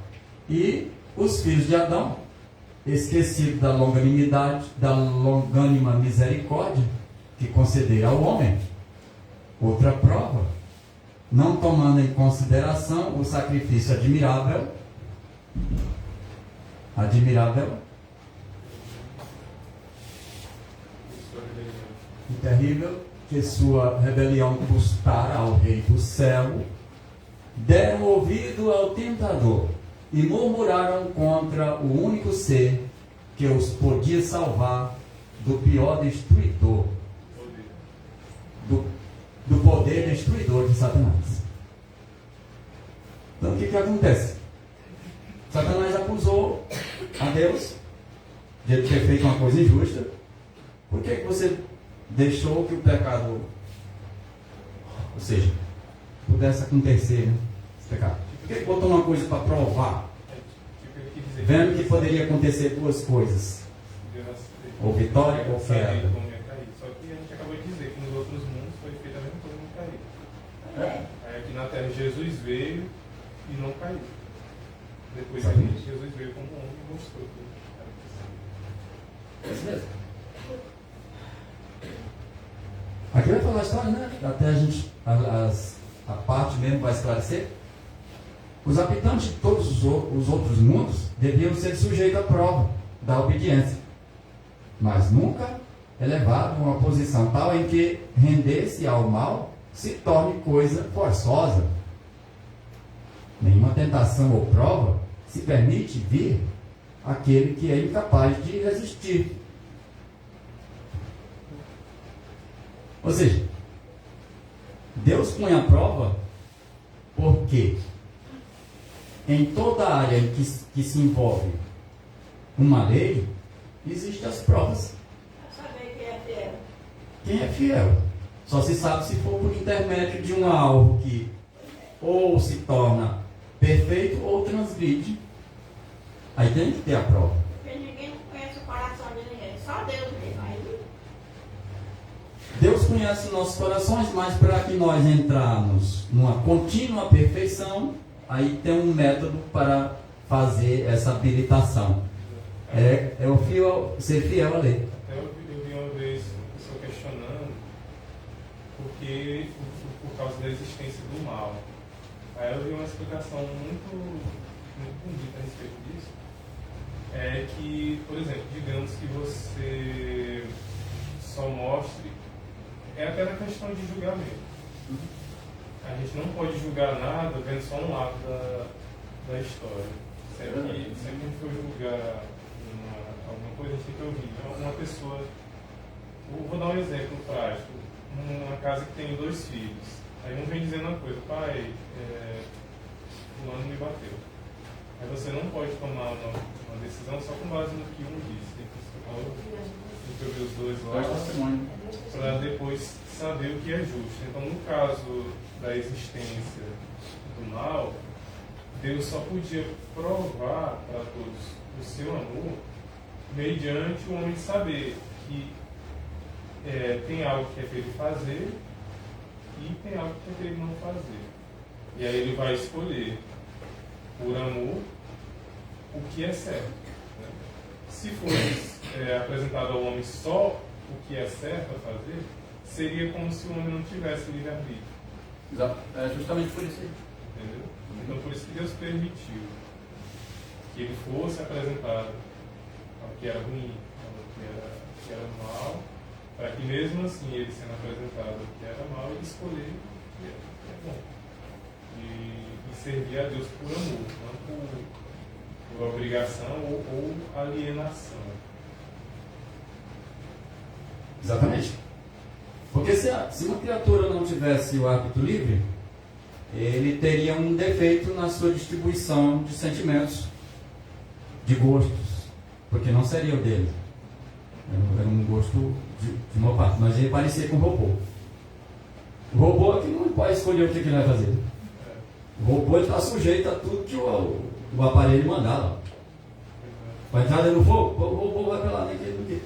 E os filhos de Adão, esquecidos da longanimidade, da longânima misericórdia que concedera ao homem, outra prova, não tomando em consideração o sacrifício admirável e terrível que sua rebelião custara ao Rei do céu, deram ouvido ao tentador e murmuraram contra o único ser que os podia salvar do pior destruidor, do poder destruidor de Satanás. Então o que acontece? Satanás acusou a Deus de ele ter feito uma coisa injusta. Por que você deixou que o pecado, ou seja, pudesse acontecer, né? Esse pecado? Por que botou uma coisa para provar? Vendo que poderia acontecer duas coisas, ou vitória ou queda. Só que a gente acabou de dizer que nos outros mundos foi feita a mesma coisa e não caiu. Aí aqui na Terra Jesus veio e não caiu. Depois Jesus veio como homem e mostrou que É isso mesmo. Aqui vai falar a história, né? Até a gente, a parte mesmo vai esclarecer. Os habitantes de todos os outros mundos deviam ser sujeitos à prova da obediência, mas nunca elevado a uma posição tal em que render-se ao mal se torne coisa forçosa. Nenhuma tentação ou prova se permite vir àquele que é incapaz de resistir. Ou seja, Deus põe a prova porque em toda área em que se envolve uma lei, existem as provas. Saber quem é fiel. Quem é fiel? Só se sabe se for por intermédio de um alvo que ou se torna perfeito ou transgride. Aí tem que ter a prova. Porque ninguém conhece o coração de ninguém. Só Deus mesmo. Aí Deus conhece nossos corações, mas para que nós entrarmos numa contínua perfeição, aí tem um método para fazer essa habilitação. É ser fiel à lei. Até eu vi uma vez uma pessoa questionando porque por causa da existência do mal. Aí eu vi uma explicação muito bonita a respeito disso. É que, por exemplo, digamos que você só mostre, é até na questão de julgamento. A gente não pode julgar nada vendo só um lado da história. Sempre que a gente for julgar alguma coisa, a gente tem que ouvir. Uma pessoa, vou dar um exemplo prático, uma casa que tem 2 filhos. Aí um vem dizendo uma coisa: pai, fulano me bateu. Aí você não pode tomar uma decisão só com base no que um disse. Tem que escutar ouvir os dois lados para depois saber o que é justo. Então, no caso da existência do mal, Deus só podia provar para todos o seu amor mediante o homem saber que tem algo que é para ele fazer e tem algo que é para ele não fazer. E aí ele vai escolher por amor o que é certo. Né? Se fosse apresentado ao homem só o que é certo a fazer, seria como se o homem não tivesse livre-arbítrio. Exato. É justamente por isso aí. Entendeu? Então, por isso que Deus permitiu que ele fosse apresentado ao que era ruim, ao que era mal, para que mesmo assim, ele sendo apresentado ao que era mal, ele escolher o que é bom. E servir a Deus por amor, não por obrigação ou alienação. Exatamente. Porque se uma criatura não tivesse o árbitro livre, ele teria um defeito na sua distribuição de sentimentos, de gostos, porque não seria o dele. Era um gosto de uma parte, mas ele parecia com o robô. O robô aqui não pode escolher o que ele vai fazer. O robô está sujeito a tudo que o aparelho mandar lá. Vai entrar dentro do fogo, o robô vai para lá, nem que.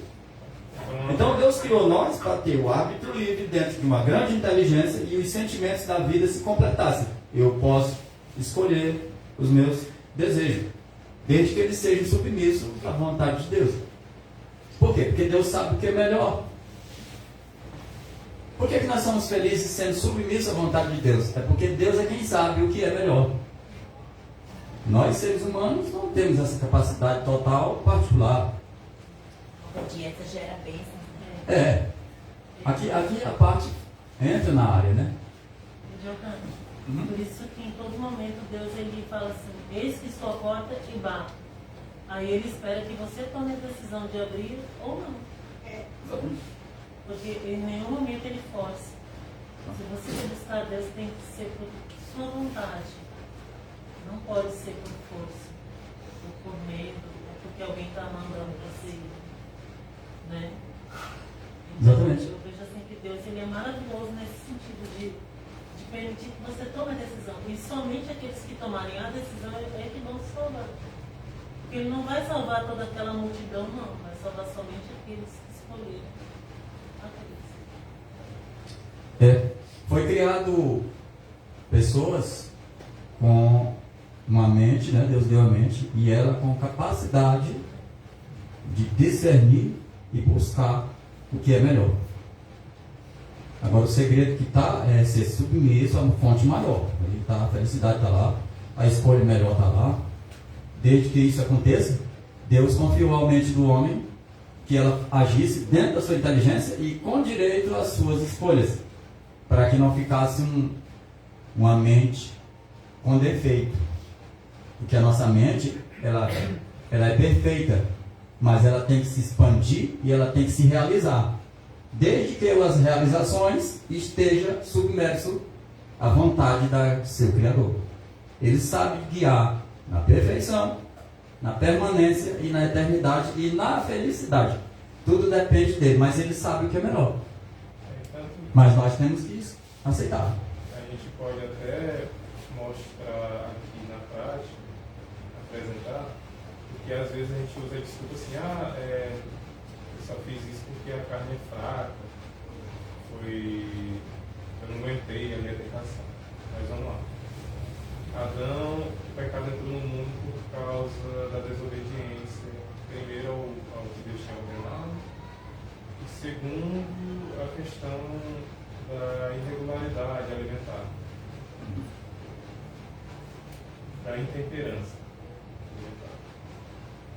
Então Deus criou nós para ter o árbitro livre dentro de uma grande inteligência e os sentimentos da vida se completassem. Eu posso escolher os meus desejos, desde que eles sejam submissos à vontade de Deus. Por quê? Porque Deus sabe o que é melhor. Por que nós somos felizes sendo submissos à vontade de Deus? É porque Deus é quem sabe o que é melhor. Nós, seres humanos, não temos essa capacidade total particular. A dieta gera bênção. Aqui a parte entra na área, né? Por isso que em todo momento Deus ele fala assim, eis que estou à porta e bato. Aí ele espera que você tome a decisão de abrir ou não. Porque em nenhum momento ele força. Se você quer buscar Deus, tem que ser por sua vontade. Não pode ser por força, ou por medo, ou porque alguém está mandando você ir. Né? Então, Exatamente. eu vejo assim que Deus ele é maravilhoso nesse sentido de permitir que você tome a decisão. E somente aqueles que tomarem a decisão é que vão se salvar. Porque ele não vai salvar toda aquela multidão, não. Vai salvar somente aqueles que escolheram. Foi criado pessoas com uma mente, né? Deus deu a mente, e ela com capacidade de discernir e buscar o que é melhor. Agora o segredo que está é ser submisso a uma fonte maior. Aí tá, a felicidade está lá, a escolha melhor está lá. Desde que isso aconteça, Deus confiou à mente do homem que ela agisse dentro da sua inteligência e com direito às suas escolhas, para que não ficasse uma mente com defeito. Porque a nossa mente, ela é perfeita, mas ela tem que se expandir e ela tem que se realizar, desde que as realizações esteja submerso à vontade do seu Criador. Ele sabe guiar na perfeição, na permanência e na eternidade e na felicidade. Tudo depende dele, mas ele sabe o que é melhor. Mas nós temos que aceitar. A gente pode até mostrar aqui na prática, apresentar, porque às vezes a gente usa a desculpa assim, eu só fiz isso porque a carne é fraca, eu não aguentei a minha tentação. Mas vamos lá. Adão, o pecado entrou no mundo por causa da desobediência, primeiro ao que Deus tinha ordenado, e segundo a questão da irregularidade alimentar, da intemperança alimentar.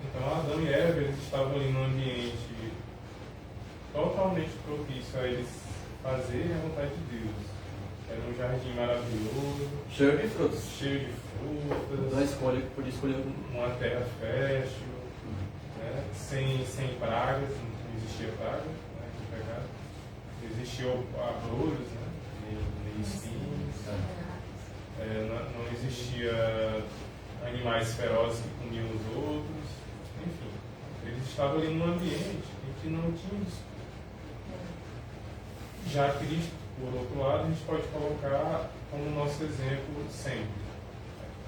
Então Adão e Eva eles estavam ali num ambiente totalmente propício a eles fazerem a vontade de Deus. Era um jardim maravilhoso, Cheio de frutos. da escolha, podia escolher uma terra fértil, né? sem pragas, não existia praga, né? Com pecado. Existiam abrolhos, né? Nem espinhos. Não existia animais ferozes que comiam os outros. Enfim, eles estavam ali num ambiente em que não tinha isso. Já Cristo, por outro lado, a gente pode colocar como nosso exemplo sempre.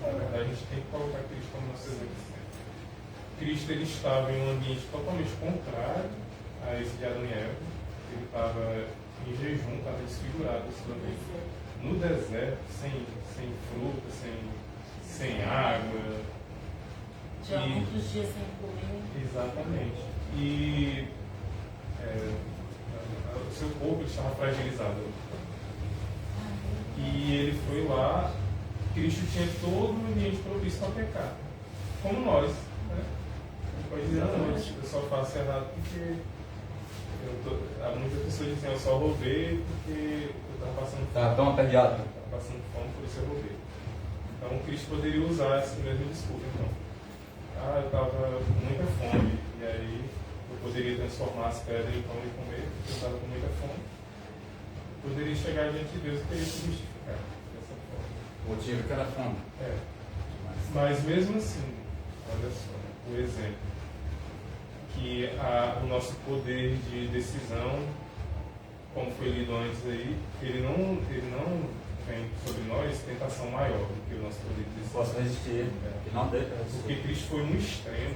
Na verdade, a gente tem que colocar Cristo como nosso exemplo sempre. Cristo ele estava em um ambiente totalmente contrário a esse de Adão e Eva. Ele estava em jejum, estava desfigurado no deserto, sem fruta, sem água. Tinha muitos dias sem comer. Exatamente. E o seu corpo estava fragilizado. E ele foi lá, Cristo tinha todo o ambiente propício para pecar. Como nós. Né? Não pode dizer, não, eu só faço errado porque muitas pessoas dizem, eu só roubei porque eu estava passando fome. Tá tão aperreado. Estava passando fome, por isso eu roubei. Então Cristo poderia usar essa mesma desculpa. Então, eu estava com muita fome, e aí eu poderia transformar as pedras em pão e comer, porque eu estava com muita fome. Eu poderia chegar diante de Deus e querer se justificar dessa forma. O motivo que era fome. Mas mesmo assim, olha só, o exemplo, que o nosso poder de decisão, como foi lido antes aí, ele não tem sobre nós tentação maior do que o nosso poder de decisão. Posso resistir. Que não deixa resistir. Porque Cristo foi no extremo.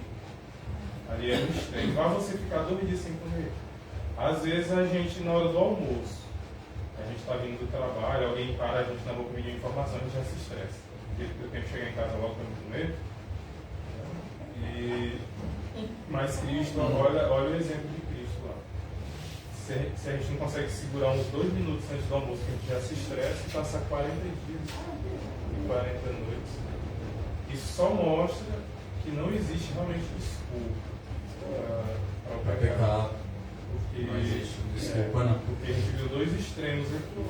Ali é no extremo. Vai você ficar 2 dias sem comer. Às vezes a gente, na hora do almoço, a gente está vindo do trabalho, alguém para a gente na boca pedir informação, a gente já se estressa. Porque eu tenho que chegar em casa logo para me comer. Mas Cristo, olha o exemplo de Cristo lá. Se a gente não consegue segurar uns 2 minutos antes do almoço, que a gente já se estressa e passa 40 dias e 40 noites. Isso só mostra que não existe realmente desculpa para o pecado. Porque, não existe desculpa, não. Porque a gente viu 2 extremos aqui. A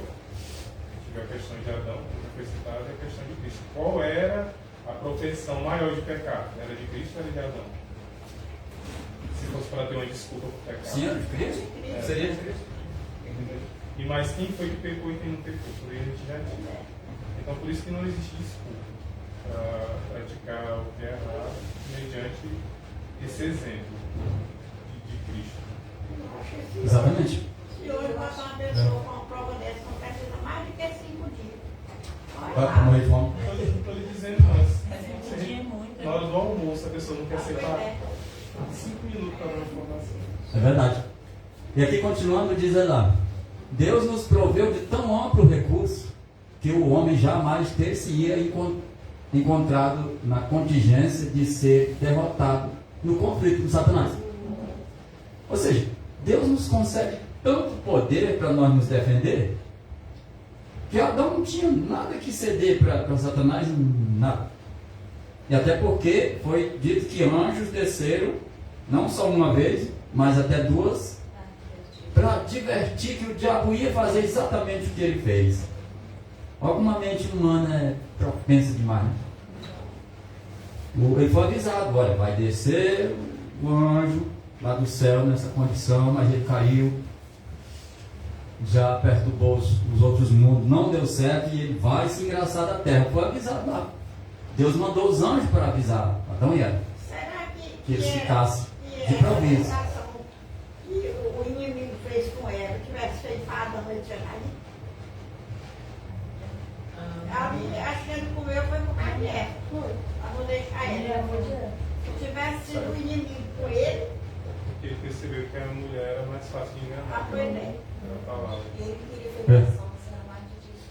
gente viu a questão de Adão, que já foi citada, e a questão de Cristo. Qual era a profissão maior de pecado? Era de Cristo ou era de Adão? Se fosse para ter uma desculpa por pecado. Sim, era de Cristo? Seria de Cristo. E mais quem foi que pecou e quem não pecou? Por aí a gente já tinha. Então por isso que não existe desculpa para praticar o que é errado mediante esse exemplo de Cristo. Exatamente. Se hoje passar uma pessoa com uma prova dessa, não precisa mais do que 5 dias. Olha Vai lá. morrer de fome. Não estou lhe dizendo, mas Podia muito. na hora do almoço a pessoa não quer separar 5 minutos para dar uma informação. É verdade. E aqui continuando, diz lá: Deus nos proveu de tão amplo recurso que o homem jamais ter-se-ia encontrado na contingência de ser derrotado no conflito com Satanás. Ou seja, Deus nos concede tanto poder para nós nos defender, que Adão não tinha nada que ceder para Satanás, nada. E até porque foi dito que anjos desceram, não só uma vez, mas até 2, para advertir que o diabo ia fazer exatamente o que ele fez. Alguma mente humana é propensa demais, né? Ele foi avisado: olha, vai descer o anjo lá do céu nessa condição, mas ele caiu, já perturbou os outros mundos, não deu certo e ele vai se engraçar da terra. Foi avisado lá. Deus mandou os anjos para avisar Adão e Eva Será que eles era- ficassem que de essa improviso. tentação que o inimigo fez com ela, tivesse feito para Adão, ele tinha caído? Ali, acho que ele comeu foi por causa de Eva. Para não deixar ela. Se tivesse sido o inimigo com ele, Porque ele percebeu que a mulher era mais fácil de enganar. foi bem. Era a palavra. Ele queria fazer ação no cenário de Deus.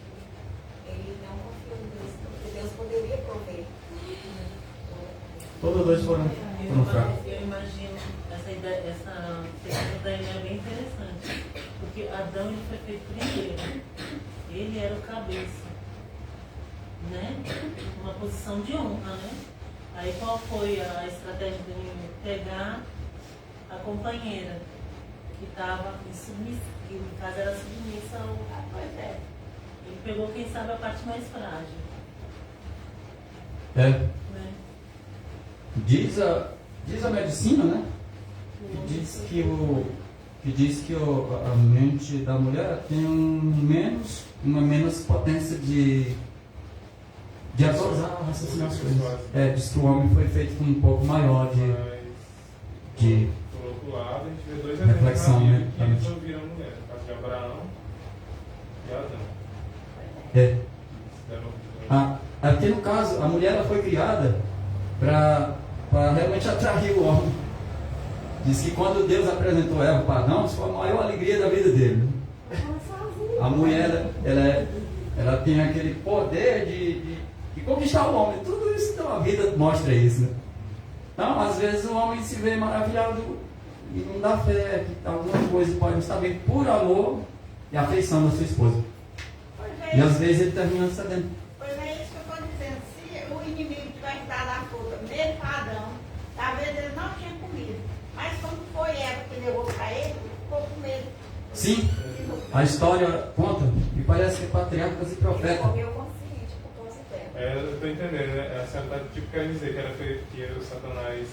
Ele não confiou em Deus, porque Deus poderia prover. Todos dois foram fracos. Eu imagino essa ideia, essa questão da Helena é bem interessante. Porque Adão ele foi feito primeiro. Ele era o cabeça. Né? Uma posição de honra, né? Aí qual foi a estratégia do inimigo? Pegar a companheira que estava submissa, que no caso era submissa ao. Pois é. Ele pegou, quem sabe, a parte mais frágil. É. Né? Diz a medicina, né? Que diz que a mente da mulher tem uma menos potência de absorver, raciocinar as coisas. Diz que o homem foi feito com um pouco maior de Por outro lado, a gente vê 2 reflexão, exemplos na né? Bíblia que resolveram a mulher. No caso de Abraão e Adão. É. Deram- Aqui no caso, a mulher ela foi criada para realmente atrair o homem. Diz que quando Deus apresentou Eva para Adão, isso foi a maior alegria da vida dele, né? A mulher, ela tem aquele poder de conquistar o homem. Tudo isso, então, a vida mostra isso, né? Então, às vezes o homem se vê maravilhado e não dá fé, que alguma coisa pode estar bem por amor e afeição da sua esposa. E às vezes ele termina cedendo. Pois é isso que eu estou dizendo. Se o inimigo tivesse dado a fruta mesmo para Adão, talvez ele não tinha comido. Mas como foi Eva que levou para ele, ele ficou com medo. Sim, a história conta, me parece que é patriarcas e profetas. Comeu consciente por causa dela. Eu estou entendendo, né? A senhora está tipo querendo dizer que era o Satanás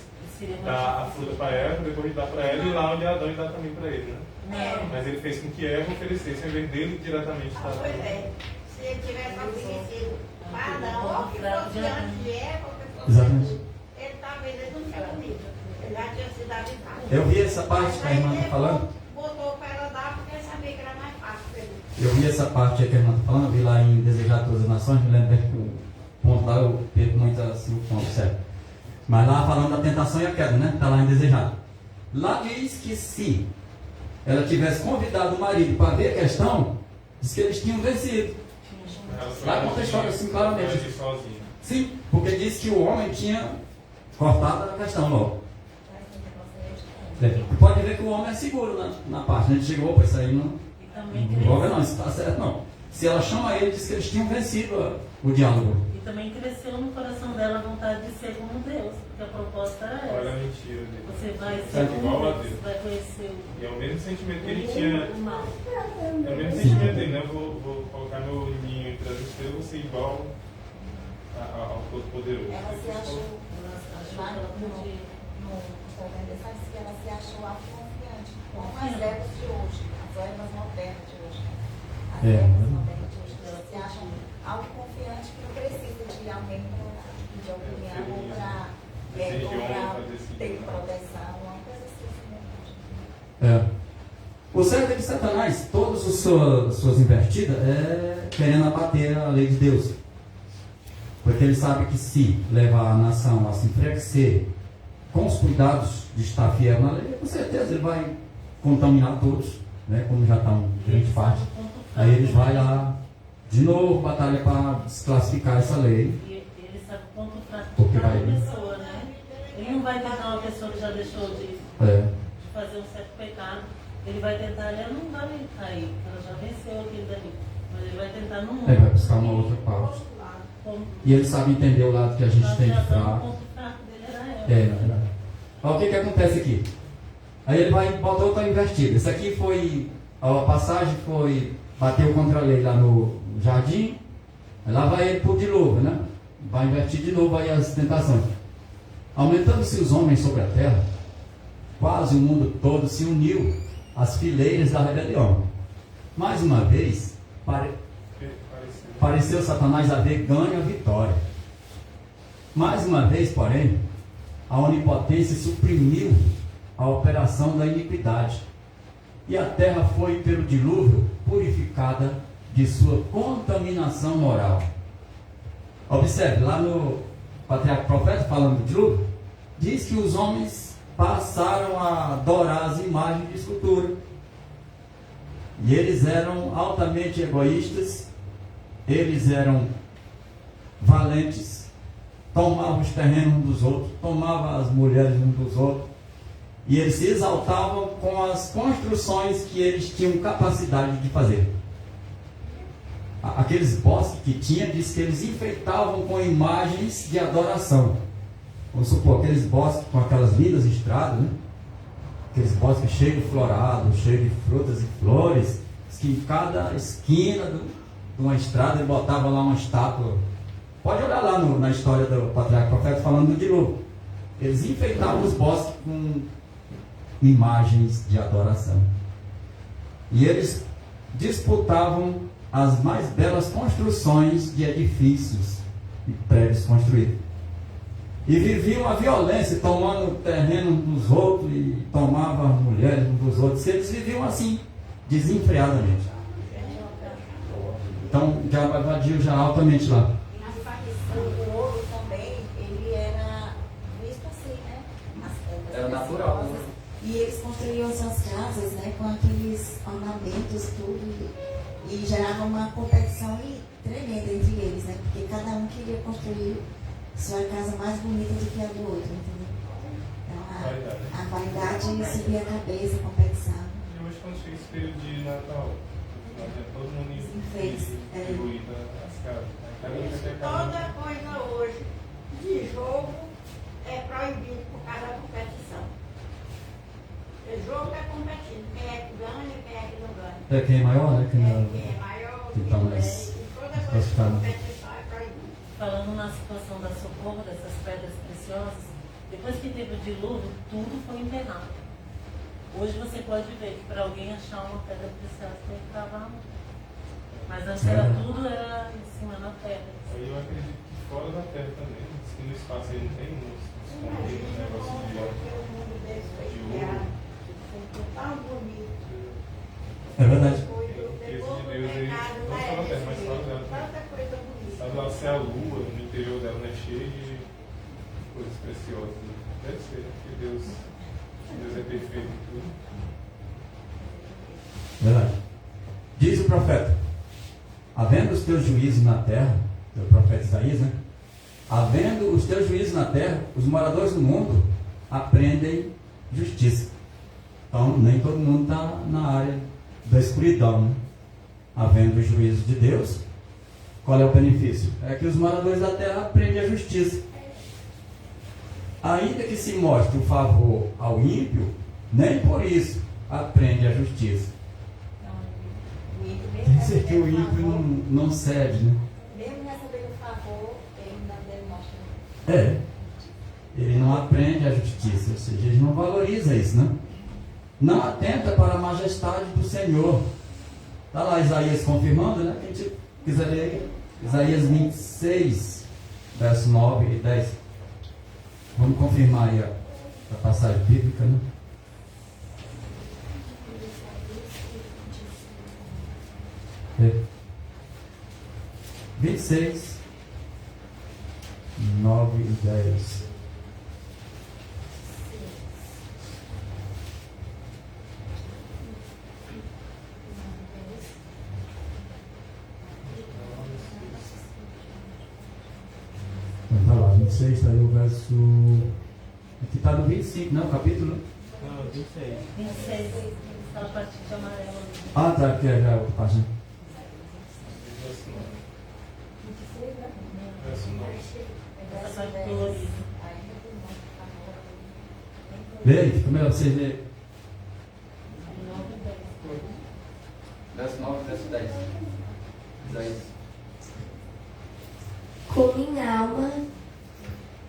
dar a fruta para Eva, depois de dar para ela, e lá onde Adão e dá também para ele, né? Mas ele fez com que Eva oferecesse, ao invés dele diretamente dar. Pois é. Se ele tivesse oferecido para Adão, ou que fosse antes de Eva, ou que fosse Exatamente. ele talvez ele não tinha comido. Ele já tinha sido avisado. Eu vi essa parte que a irmã está falando. Botou para ela dar porque ele sabia que era mais fácil para ele. Eu vi essa parte que a irmã está falando, eu vi lá em Desejar Todas as Nações, me lembro que o ponto lá eu perco muito assim o ponto certo. Mas lá falando da tentação e a queda, né? Está lá em Desejado. Lá diz que se ela tivesse convidado o marido para ver a questão, diz que eles tinham vencido. Lá conta a história assim claramente. Sim, porque diz que o homem tinha cortado a questão logo. Pode ver que o homem é seguro na parte, né? Ele chegou, opa, isso aí não envolve não, isso está certo não. Se ela chama ele, diz que eles tinham vencido o diálogo. E também cresceu no coração dela a vontade de ser como Deus, porque a proposta era essa. Olha a mentira dele. Você vai Sabe, ser igual como a Deus, Deus. você vai conhecer E é o mesmo sentimento que ele tinha. o mal. É o mesmo sentimento dele, né? Vou colocar meu ninho entre as estrelas, eu vou ser igual ao Todo-Poderoso. Ela se achou, lá no sabe que ela se achou autoconfiante, como as ervas de hoje, as ervas modernas de hoje. As ervas modernas de hoje, elas se acham autoconfiantes que não precisa de alguém para pedir opinião ou para ter proteção, uma coisa assim. O certo é que Satanás, todas as suas invertidas, é querendo abater a lei de Deus. Porque ele sabe que se levar a nação a se enfraquecer com os cuidados de estar fiel na lei, com certeza ele vai contaminar todos, né, como já estão em grande parte. Aí eles vão lá, de novo, batalha para desclassificar essa lei. E ele sabe o ponto fraco Porque de cada vai- pessoa, né? Ele não vai tentar uma pessoa que já deixou de fazer um certo pecado. Ele vai tentar, ela não vai cair, ela já venceu aquele dali. Mas ele vai tentar no mundo. Ele vai buscar uma outra parte. E ele sabe entender o lado que a gente tem de O fraco. ponto fraco dele era ela. Na verdade. Olha o que acontece aqui. Aí ele vai botar outra invertida. Isso aqui foi. A passagem foi. Bateu contra a lei lá no jardim. Aí lá vai ele por dilúvio, né? Vai invertir de novo aí as tentações. Aumentando-se os homens sobre a terra, quase o mundo todo se uniu às fileiras da rebelião. Mais uma vez, pareceu Satanás haver ganho a vitória. Mais uma vez, porém, a onipotência suprimiu a operação da iniquidade. E a terra foi, pelo dilúvio, purificada de sua contaminação moral. Observe, lá no Patriarca Profeta, falando do dilúvio, diz que os homens passaram a adorar as imagens de escultura. E eles eram altamente egoístas, eles eram valentes, tomavam os terrenos uns dos outros, tomavam as mulheres uns dos outros, e eles se exaltavam com as construções que eles tinham capacidade de fazer. Aqueles bosques que tinha, diz que eles enfeitavam com imagens de adoração. Vamos supor, aqueles bosques com aquelas lindas estradas, né? Aqueles bosques cheios de florado, cheios de frutas e flores, que em cada esquina de uma estrada ele botava lá uma estátua. Pode olhar lá na história do Patriarca Profeta falando do dilúvio. Eles enfeitavam os bosques com imagens de adoração. E eles disputavam as mais belas construções de edifícios e prédios construídos. E viviam a violência, tomando o terreno dos outros e tomavam as mulheres dos outros. Eles viviam assim, desenfreadamente. Então, já invadiu já altamente lá. O ouro também, ele era visto assim, né? Era natural, né? E eles construíam suas casas, né? Com aqueles ornamentos, tudo. E gerava uma competição tremenda entre eles, né? Porque cada um queria construir sua casa mais bonita do que a do outro, entendeu? Então a vaidade subia a cabeça, a competição. E hoje quando chega esse período de Natal, todo mundo distribuir as casas. Toda coisa hoje de jogo é proibido por causa da competição. O jogo é competindo, quem é que ganha e quem é que não ganha. É quem é maior, né? Quem Quem é maior, quem tá mais e toda coisa de classificado. competição é proibida. Falando na situação da Socorro, dessas pedras preciosas, depois que teve o dilúvio, tudo foi enterrado. Hoje você pode ver que para alguém achar uma pedra preciosa tem que cavar. Mas antes era tudo era em cima na terra. Aí eu acredito que fora da terra também, se no espaço aí não tem uns negócio de O mundo desse foi criado, foi tão bonito. É verdade. Esse de Deus aí, não só na terra, mas fora dela. Tanta coisa bonita. Sabe lá se a lua no interior dela não é cheia de coisas preciosas. Deve ser, né? Porque Deus é perfeito em tudo. Verdade. Diz o profeta: havendo os teus juízos na terra, o profeta Isaías, né? Havendo os teus juízos na terra, os moradores do mundo aprendem justiça. Então, nem todo mundo está na área da escuridão, né? Havendo os juízos de Deus, qual é o benefício? É que os moradores da terra aprendem a justiça. Ainda que se mostre o favor ao ímpio, nem por isso aprende a justiça. Tem que ser que o ímpio não cede, né? Mesmo recebendo favor, ele não demonstra. É. Ele não aprende a justiça, ou seja, ele não valoriza isso, né? Não atenta para a majestade do Senhor. Está lá Isaías confirmando, né? Quem quiser ler, Isaías 26, verso 9 e 10. Vamos confirmar aí a passagem bíblica, né? É. 26, 9 e 10. Está lá, 26, está aí o verso. Aqui está no 25, não? O capítulo? Não, 26. 26, aquela parte de amarelo. Ah, tá, aqui é já outra página. Essa parte colorida. Lê aí, fica melhor vocês lerem. Verso 9, verso 10. Isaías. Com minha alma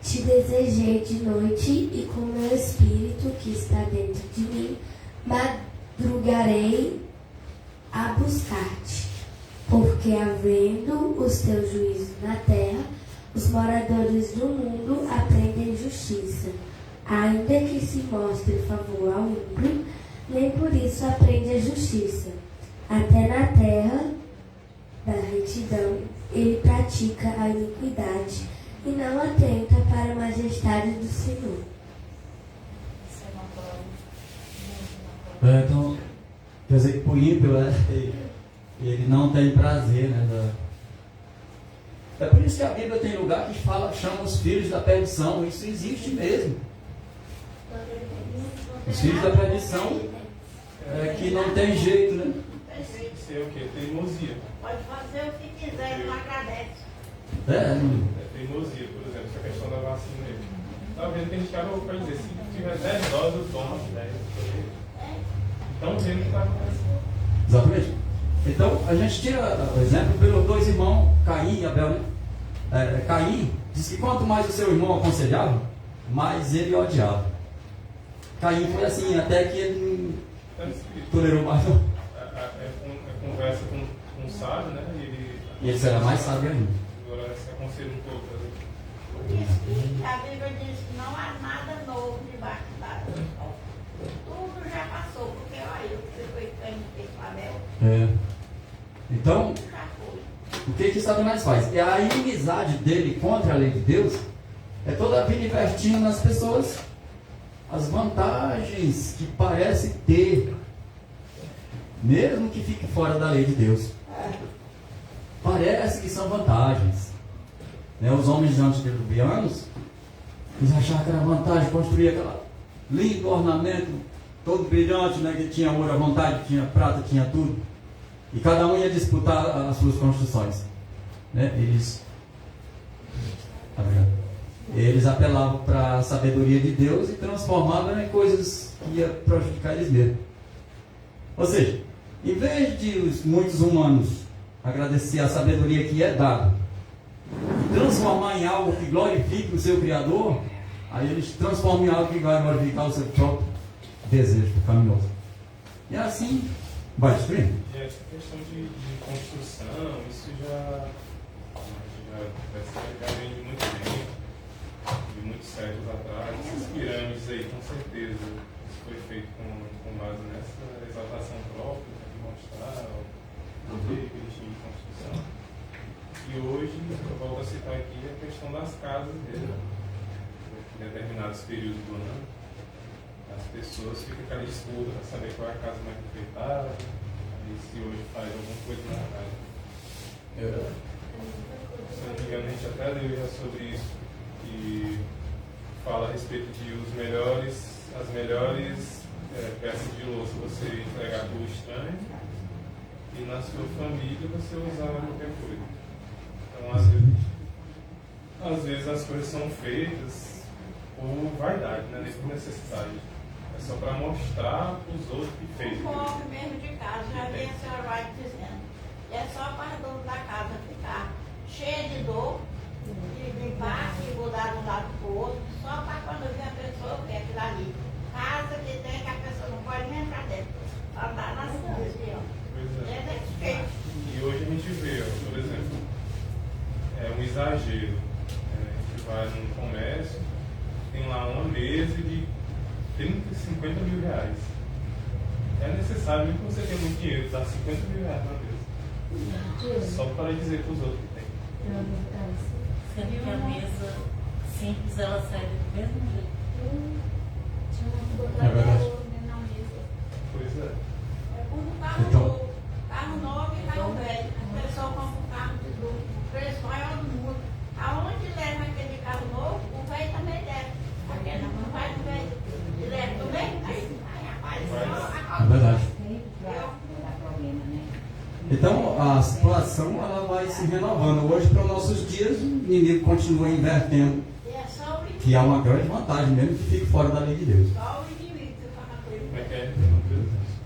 te desejei de noite e com meu espírito que está dentro de mim madrugarei a buscar-te, porque havendo os teus juízos na terra, os moradores do mundo aprendem justiça. Ainda que se mostre favor ao ímpio, nem por isso aprende a justiça. Até na terra da retidão ele pratica a iniquidade e não atenta para a majestade do Senhor. Então, quer dizer que para o ímpio, ele não tem prazer, né? É por isso que a Bíblia tem lugar que chama os filhos da perdição. Isso existe mesmo. Os filhos da perdição é que não tem jeito, né? Isso é o quê? Teimosia. Pode fazer o que quiser, não agradece. É, não. É teimosia, por exemplo, essa questão da vacina aí. Tá vendo que a gente para dizer, se tiver 10 doses, eu tomo 10. Então, vendo o que está acontecendo. Exatamente. Então, a gente tira o exemplo pelos dois irmãos, Caim e Abel, né? Caim diz que quanto mais o seu irmão aconselhava, mais ele odiava. Caim foi assim, até que ele não tolerou mais. É conversa com o sábio, né? E ele será mais sábio ainda. Agora se aconselha um pouco. Diz que a Bíblia diz que não há nada novo debaixo do sol. Tudo já passou, porque olha, você foi Caim fez com Abel. Então, Já foi. o que Satanás faz? É a inimizade dele contra a lei de Deus, é toda a vida investindo nas pessoas as vantagens que parece ter, mesmo que fique fora da lei de Deus. Parece que são vantagens. Né? Os homens antediluvianos, eles achavam que era vantagem construir aquele lindo ornamento, todo brilhante, né? Que tinha ouro à vontade, tinha prata, tinha tudo. E cada um ia disputar as suas construções. Né? Eles apelavam para a sabedoria de Deus e transformavam em coisas que iam prejudicar eles mesmos. Ou seja, em vez de muitos humanos agradecer a sabedoria que é dada e transformar em algo que glorifique o seu Criador, aí eles transformam em algo que vai glorificar o seu próprio desejo pecaminoso. E assim vai destruindo. E essa questão de construção, isso já vem de muito tempo, de muitos séculos atrás. Essas pirâmides aí, com certeza, isso foi feito com base nessa exaltação própria, de mostrar o poder que eles tinham de construção. E hoje, eu volto a citar aqui a questão das casas dele. Em determinados períodos do ano, as pessoas ficam aquela disputa para saber qual é a casa mais enfeitada, e se hoje faz alguma coisa na casa. Se não me engano, a gente até leu já sobre isso, que fala a respeito de as melhores peças de louça você entregar para o estranho, e na sua família você usar qualquer coisa. Então, às vezes as coisas são feitas por vaidade, né? Nem por necessidade. É só para mostrar para os outros que fez. Um povo mesmo de casa, já vi a senhora vai dizendo. E é só para o dono da casa ficar cheio de dor, de limpar, de mudar de um lado para o outro, só para quando vem a pessoa que é aquilo ali. Casa que tem que a pessoa não pode nem entrar dentro. Só dá nas coisas, viu? É desse jeito. E hoje a gente vê, por exemplo, um exagero. A gente vai num comércio, tem lá uma mesa de 30, 50 mil reais. É necessário, mesmo que você tenha muito dinheiro, usar 50 mil reais na mesa. Só para dizer para os outros que tem. Sendo que a mesa simples, ela sai do mesmo jeito. É verdade. Pois é. É como carro Então- novo. Carro novo e carro velho. A pessoa compra um carro do preço maior do mundo. Aonde leva aquele carro novo, o velho também leva. Porque não vai do velho. E leva também. Aí rapaz, É verdade. eu Então a situação ela vai se renovando. Hoje, para os nossos dias, o inimigo continua invertendo, é só o que é uma grande vantagem mesmo que fique fora da lei de Deus. Só o inimigo que fala com ele. Como é que é?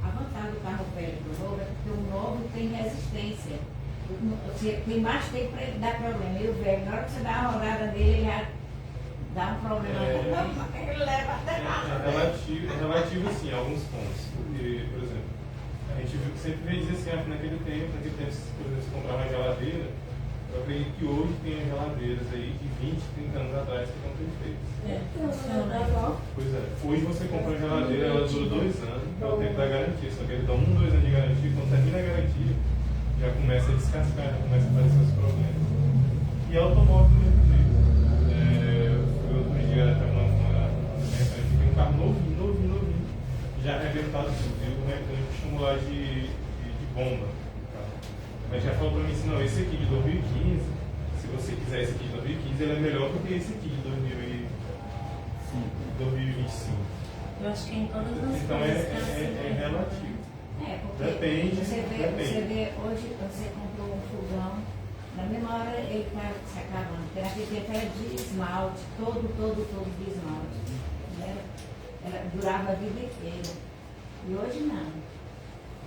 A vantagem do carro velho do novo é porque o novo tem resistência. Tem mais tempo para ele dar problema. E o velho, na hora que você dá uma rodada nele, ele já dá um problema. Ele leva até lá. É relativo sim, a alguns pontos. Porque, por exemplo, a gente viu que sempre veio dizer assim, naquele tempo, por exemplo, se comprar uma geladeira, eu acredito que hoje tem geladeiras aí de 20, 30 anos atrás que estão perfeitas. Pois é, hoje você compra uma geladeira, ela dura 2 anos, que é o tempo da garantia, só que eles dão 1, 2 anos de garantia, quando termina a garantia, já começa a descascar, já começa a aparecer os problemas. E automóvel do mesmo jeito. Eu fui outro dia até uma mecânica, tem um carro novinho, já arrebentado tudo. E o mecânico chamou lá de bomba. Mas já falou pra mim assim, não, esse aqui de 2015, se você quiser esse aqui de 2015, ele é melhor do que esse aqui de 2025. Eu acho que em todas as Então coisas é relativo. Porque Depende. você vê, hoje você comprou um fogão, na mesma hora ele está se acabando, porque naquele tempo era de esmalte, todo de esmalte. Né? Durava a vida inteira. E hoje não.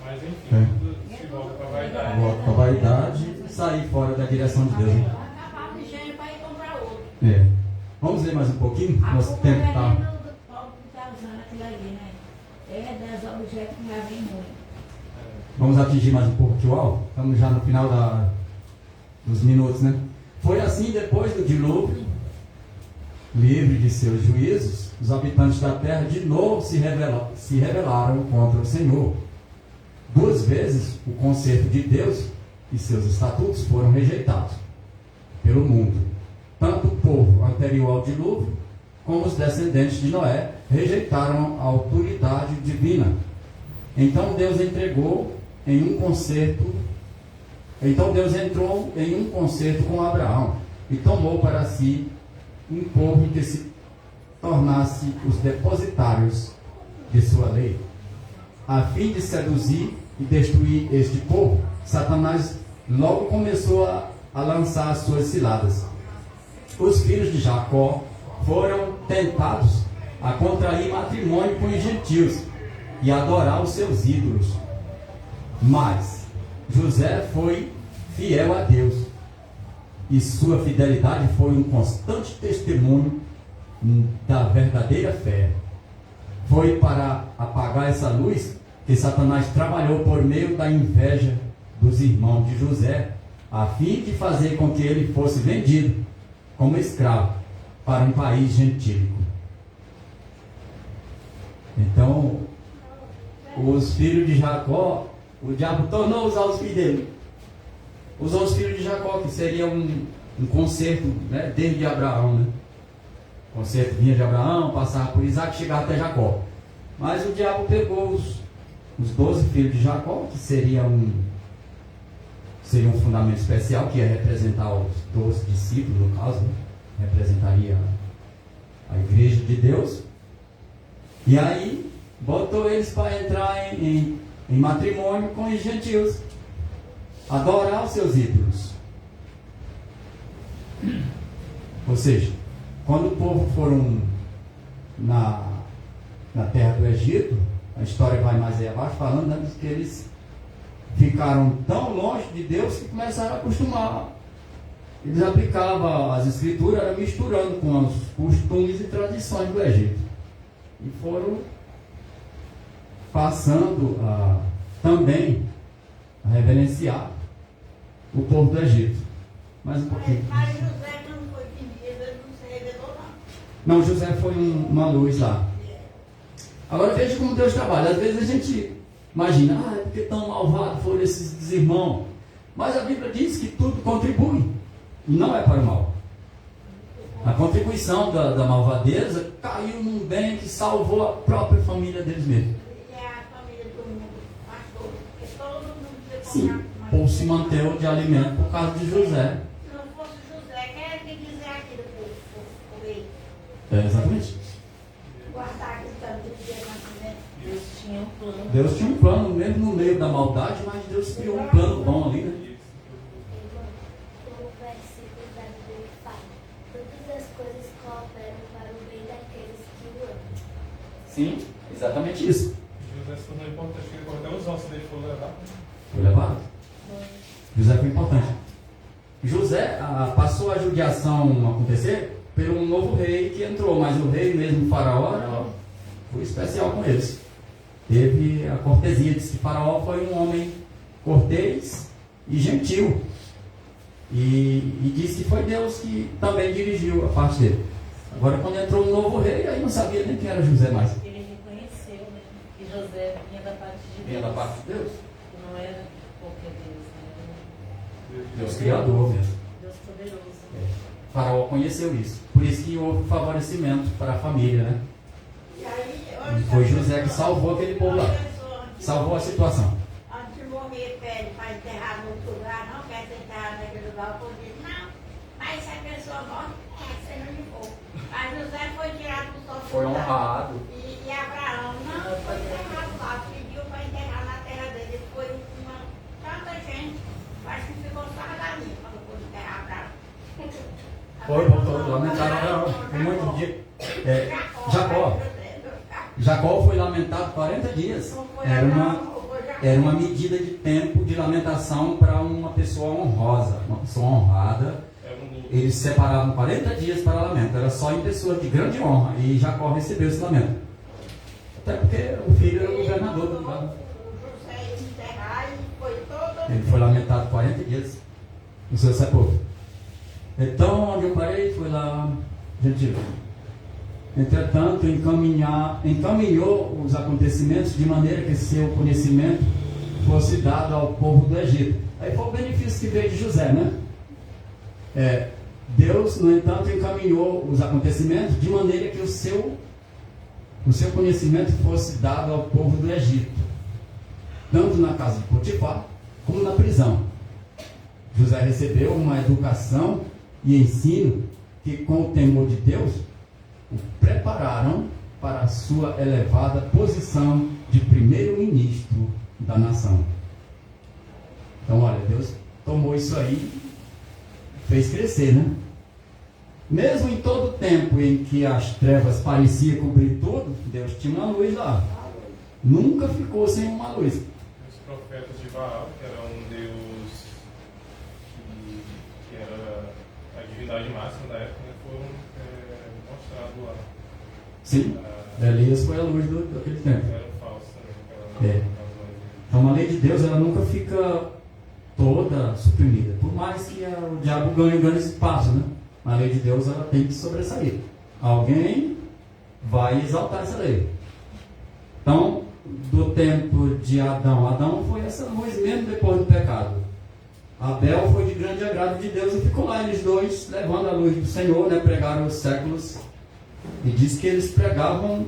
Mas enfim, se volta para a vaidade. Volta para a vaidade e sair fora da direção de Deus. Né? Vai acabar de gente para ir comprar outro. É. Vamos ver mais um pouquinho? A Nosso culpa tempo não é está. nem do povo que está usando aquilo ali, né? É das objetos que já vem muito. Vamos atingir mais um pouco aqui o alvo? Estamos já no final dos minutos, né? Foi assim depois do dilúvio, livre de seus juízos, os habitantes da terra de novo se rebelaram contra o Senhor. 2 vezes o conserto de Deus e seus estatutos foram rejeitados pelo mundo. Tanto o povo anterior ao dilúvio, como os descendentes de Noé, rejeitaram a autoridade divina. Então Deus entregou em um concerto Então Deus entrou em um concerto com Abraão e tomou para si um povo que se tornasse os depositários de sua lei. A fim de seduzir e destruir este povo, Satanás logo começou a lançar as suas ciladas. Os filhos de Jacó foram tentados a contrair matrimônio com os gentios e adorar os seus ídolos. Mas José foi fiel a Deus, e sua fidelidade foi um constante testemunho da verdadeira fé. Foi para apagar essa luz que Satanás trabalhou por meio da inveja dos irmãos de José, a fim de fazer com que ele fosse vendido como escravo para um país gentílico. Então, os filhos de Jacó, o diabo tornou usar os filhos dele. Usou os filhos de Jacó, que seria um concerto, né, desde Abraão, né? O concerto vinha de Abraão, passava por Isaac, chegava até Jacó. Mas o diabo pegou os 12 filhos de Jacó, que seria um fundamento especial, que ia representar os 12 discípulos, no caso, né? Representaria a igreja de Deus. E aí botou eles para entrar em matrimônio com os gentios, adorar os seus ídolos. Ou seja, quando o povo foram na terra do Egito, a história vai mais aí abaixo falando, né, que eles ficaram tão longe de Deus que começaram a acostumar. Eles aplicavam as escrituras, era misturando com os costumes e tradições do Egito, e foram passando também a reverenciar o povo do Egito. Mais um pouquinho. Mas José não foi pedido, ele não se revelou, não. Não, José foi uma luz lá. Agora veja como Deus trabalha. Às vezes a gente imagina, é porque tão malvados foram esses irmãos. Mas a Bíblia diz que tudo contribui, e não é para o mal. A contribuição da malvadeza caiu num bem que salvou a própria família deles mesmos. E é a família do mundo, pastor, porque todo mundo Sim, o povo se manteve de alimento por causa de José. Se não fosse José, quem é que dizer aquilo por ele? Exatamente. Guardar aquele tanto de dia nascimento. Deus tinha um plano. Deus tinha um plano, mesmo no meio da maldade, mas Deus criou um plano bom ali, né? O versículo da Bíblia que fala: todas as coisas cooperam para o bem daqueles que o amam. Sim, exatamente isso. José se tornou importante, porque até os ossos dele foram levados. Foi levado. José foi importante. José passou a judiação acontecer pelo um novo rei que entrou, mas o rei mesmo, Faraó, foi especial com eles. Teve a cortesia, disse que Faraó foi um homem cortês e gentil. E disse que foi Deus que também dirigiu a parte dele. Agora, quando entrou um novo rei, aí não sabia nem quem era José mais. Ele reconheceu, né, que José vinha da parte de Deus. Vinha da parte de Deus. Que não era qualquer Deus, né? Deus criador mesmo. Deus poderoso. Faraó conheceu isso. Por isso que houve favorecimento para a família, né? E aí, E foi José que salvou aquele povo lá. Salvou a situação. Antes de morrer, pede para enterrar no outro lugar, não quer ser enterrado naquele lugar, o povo diz, não, mas se a pessoa morre, você não me for. Mas José foi tirado do sol. Foi honrado. E Abraão não foi enterrado lá, pediu para enterrar na terra dele. Foi tanta gente, acho que ficou só a galinha quando foi enterrar Abraão. Foi, voltou, lamentaram muito dia. Jacó foi lamentado 40 dias. Era uma medida de tempo de lamentação para uma pessoa honrosa, uma pessoa honrada. Eles separavam 40 dias para lamento. Era só em pessoas de grande honra. E Jacó recebeu esse lamento. Até porque o filho era o governador do lugar. Ele foi lamentado 40 dias no seu sepulcro. Então, onde eu parei, foi lá, gentil. Entretanto, encaminhou os acontecimentos de maneira que seu conhecimento fosse dado ao povo do Egito. Aí foi o benefício que veio de José, né? Deus, no entanto, encaminhou os acontecimentos de maneira que o seu conhecimento fosse dado ao povo do Egito, tanto na casa de Potifar como na prisão. José recebeu uma educação e ensino que, com o temor de Deus, o prepararam para a sua elevada posição de primeiro-ministro da nação. Então, olha, Deus tomou isso aí e fez crescer, né? Mesmo em todo o tempo em que as trevas pareciam cobrir tudo, Deus tinha uma luz lá. Nunca ficou sem uma luz. Os profetas de Baal, que era um deus que era a divindade máxima da época, né, foram mostrados lá. Sim, Elias foi a luz daquele tempo. Era falso também. Então a lei de Deus, ela nunca fica toda suprimida. Por mais que o diabo ganhe espaço, né? A lei de Deus, ela tem que sobressair. Alguém vai exaltar essa lei. Então, do tempo de Adão foi essa luz mesmo depois do pecado. Abel foi de grande agrado de Deus e ficou lá eles dois levando a luz do Senhor, né? Pregaram os séculos. E diz que eles pregavam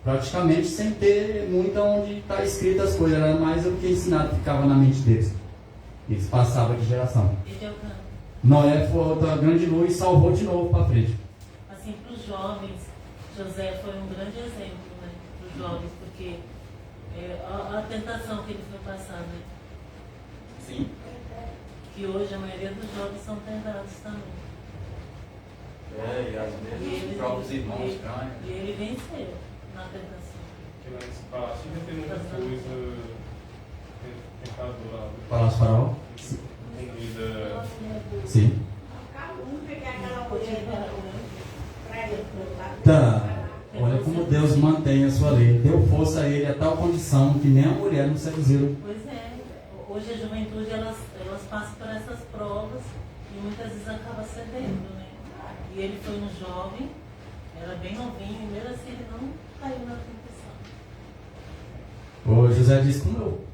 praticamente sem ter muito onde está escrito as coisas, era mais o que ensinado ficava na mente deles. Eles passavam de geração. Noé foi outra grande luz e salvou de novo para frente. Assim, para os jovens, José foi um grande exemplo, né? Para os jovens, porque a tentação que ele foi passar, né? Sim. Que hoje a maioria dos jovens são tentados também. E às vezes os próprios irmãos caem. E ele venceu na tentação. Porque lá nesse palácio ainda tem muita coisa tentadora lá. Palácio Faraó? Comida. Sim. Tá. Tá. Olha como Deus mantém a sua lei. Deu força a ele a tal condição que nem a mulher no seduziram. Pois é. Hoje a juventude, elas passam por essas provas e muitas vezes acaba cedendo, né? E ele foi um jovem, era bem novinho, e mesmo assim ele não caiu na tentação. O José disse,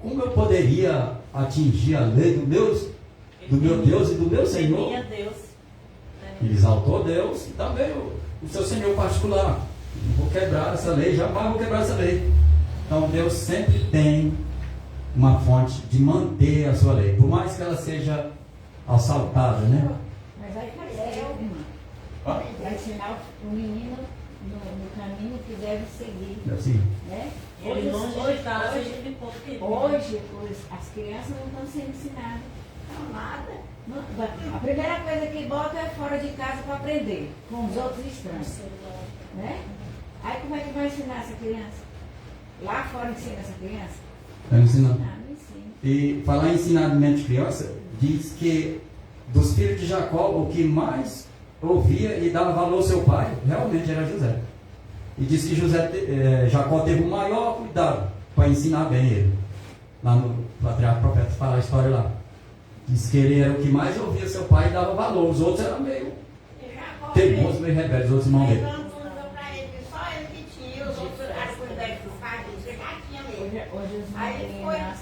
como eu poderia atingir a lei do meu Deus e do meu Senhor? Temia Deus. Ele exaltou Deus e também o seu Senhor particular. Não vou quebrar essa lei, jamais vou quebrar essa lei. Então Deus sempre tem uma fonte de manter a sua lei, por mais que ela seja assaltada, né? Mas aí cadê, irmã? Vai ensinar o menino no caminho que deve seguir. Assim. Né? Ele longe de casa, ele ficou Hoje as crianças não estão sendo ensinadas. Não, nada. A primeira coisa que bota é fora de casa para aprender, com os outros estranhos. Né? Aí como é que vai ensinar essa criança? Lá fora ensina essa criança? Está ensinando. Não ensina. E falar em ensinamento de criança, diz que dos filhos de Jacó, o que mais ouvia e dava valor ao seu pai, realmente era José. E diz que Jacó teve o maior cuidado para ensinar bem ele. Lá no Patriarca Profeta fala a história lá. Diz que ele era o que mais ouvia seu pai e dava valor. Os outros eram meio teimosos, meio rebeldes, os outros irmãos dele. Hoje os meninos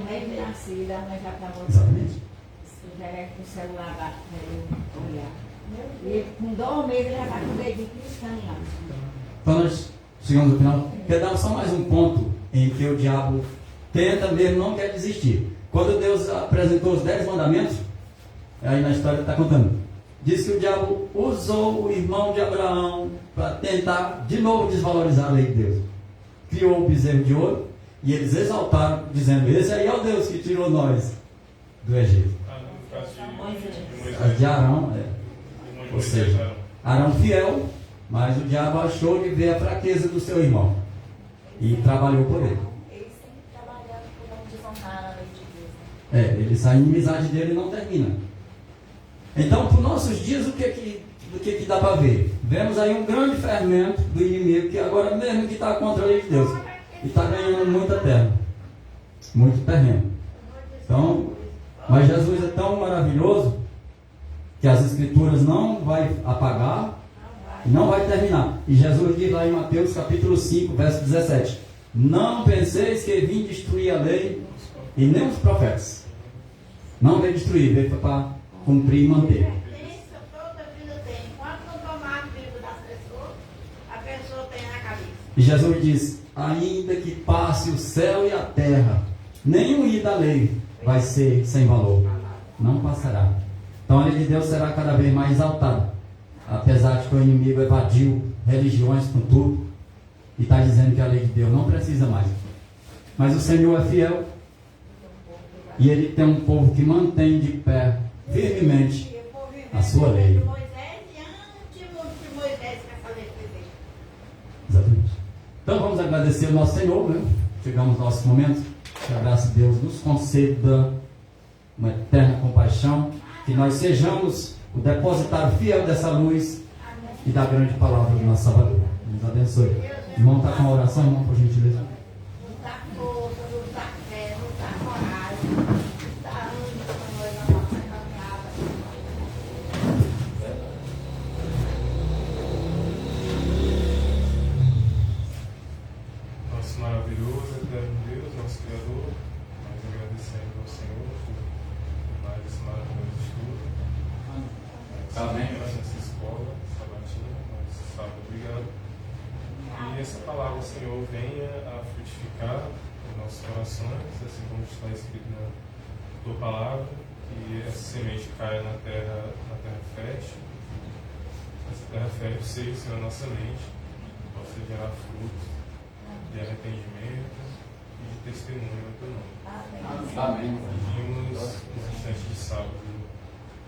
nem nascidos, a mãe já está botando. Exatamente. Já é com o celular lá para ele olhar. E com 2 meses ele já está com o dedinho piscando lá. Então nós chegamos ao final. Quer dar só mais um ponto em que o diabo tenta mesmo, não quer desistir. Quando Deus apresentou os 10 mandamentos, aí na história está contando, diz que o diabo usou o irmão de Abraão para tentar de novo desvalorizar a lei de Deus. Criou o bezerro de ouro e eles exaltaram, dizendo, esse aí é o Deus que tirou nós do Egito. No caso de A Moisés. de Arão, ou seja, Arão fiel, mas o diabo achou de ver a fraqueza do seu irmão e trabalhou por ele. Eles sempre trabalharam por não desonrar a lei de Deus. Ele, a inimizade dele não termina. Então, para os nossos dias, o que dá para ver? Vemos aí um grande fermento do inimigo, que agora mesmo que está contra a lei de Deus. E está ganhando muita terra. Muito terreno. Então, mas Jesus é tão maravilhoso, que as escrituras não vai apagar, e não vai terminar. E Jesus diz lá em Mateus capítulo 5, verso 17. Não penseis que vim destruir a lei, e nem os profetas. Não veio destruir, veio para cumprir e manter. E Jesus diz, ainda que passe o céu e a terra, nenhum i da lei vai ser sem valor. não passará. Então a lei de Deus será cada vez mais exaltada, apesar de que o inimigo evadiu religiões com tudo e está dizendo que a lei de Deus não precisa mais. Mas o Senhor é fiel e Ele tem um povo que mantém de pé firmemente a sua lei. Exatamente. Então vamos agradecer ao nosso Senhor, né? Chegamos ao nosso momento. Que a graça de Deus nos conceda uma eterna compaixão, que nós sejamos o depositário fiel dessa luz e da grande palavra do nosso Salvador. Nos abençoe. Irmão, está com a oração, irmão, por gentileza? Nos dá força, nos dá fé, nos dá coragem, nos dá ânimo para nós na nossa caminhada. Nosso maravilhoso, eterno Deus, nosso Criador, nós agradecemos ao Senhor por mais esse maravilhoso estudo. Amém. Nessa escola sabatina, nós sábado, obrigado. E essa palavra, Senhor, venha a frutificar em nossos corações, assim como está escrito na tua palavra, que essa semente caia na terra fértil. Essa terra fértil seja, Senhor, a nossa mente, possa gerar frutos de arrependimento e de testemunho no teu nome. Amém. Pedimos nos instantes de sábado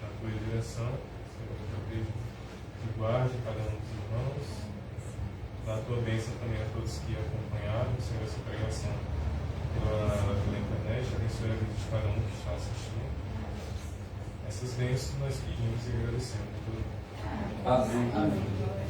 na tua direção, Senhor, que eu vejo que guarde cada um dos irmãos, dá a tua bênção também a todos que acompanharam, Senhor, essa pregação pela internet, abençoe a vida de cada um que está assistindo. Essas bênçãos nós pedimos e agradecemos. Amém. Amém.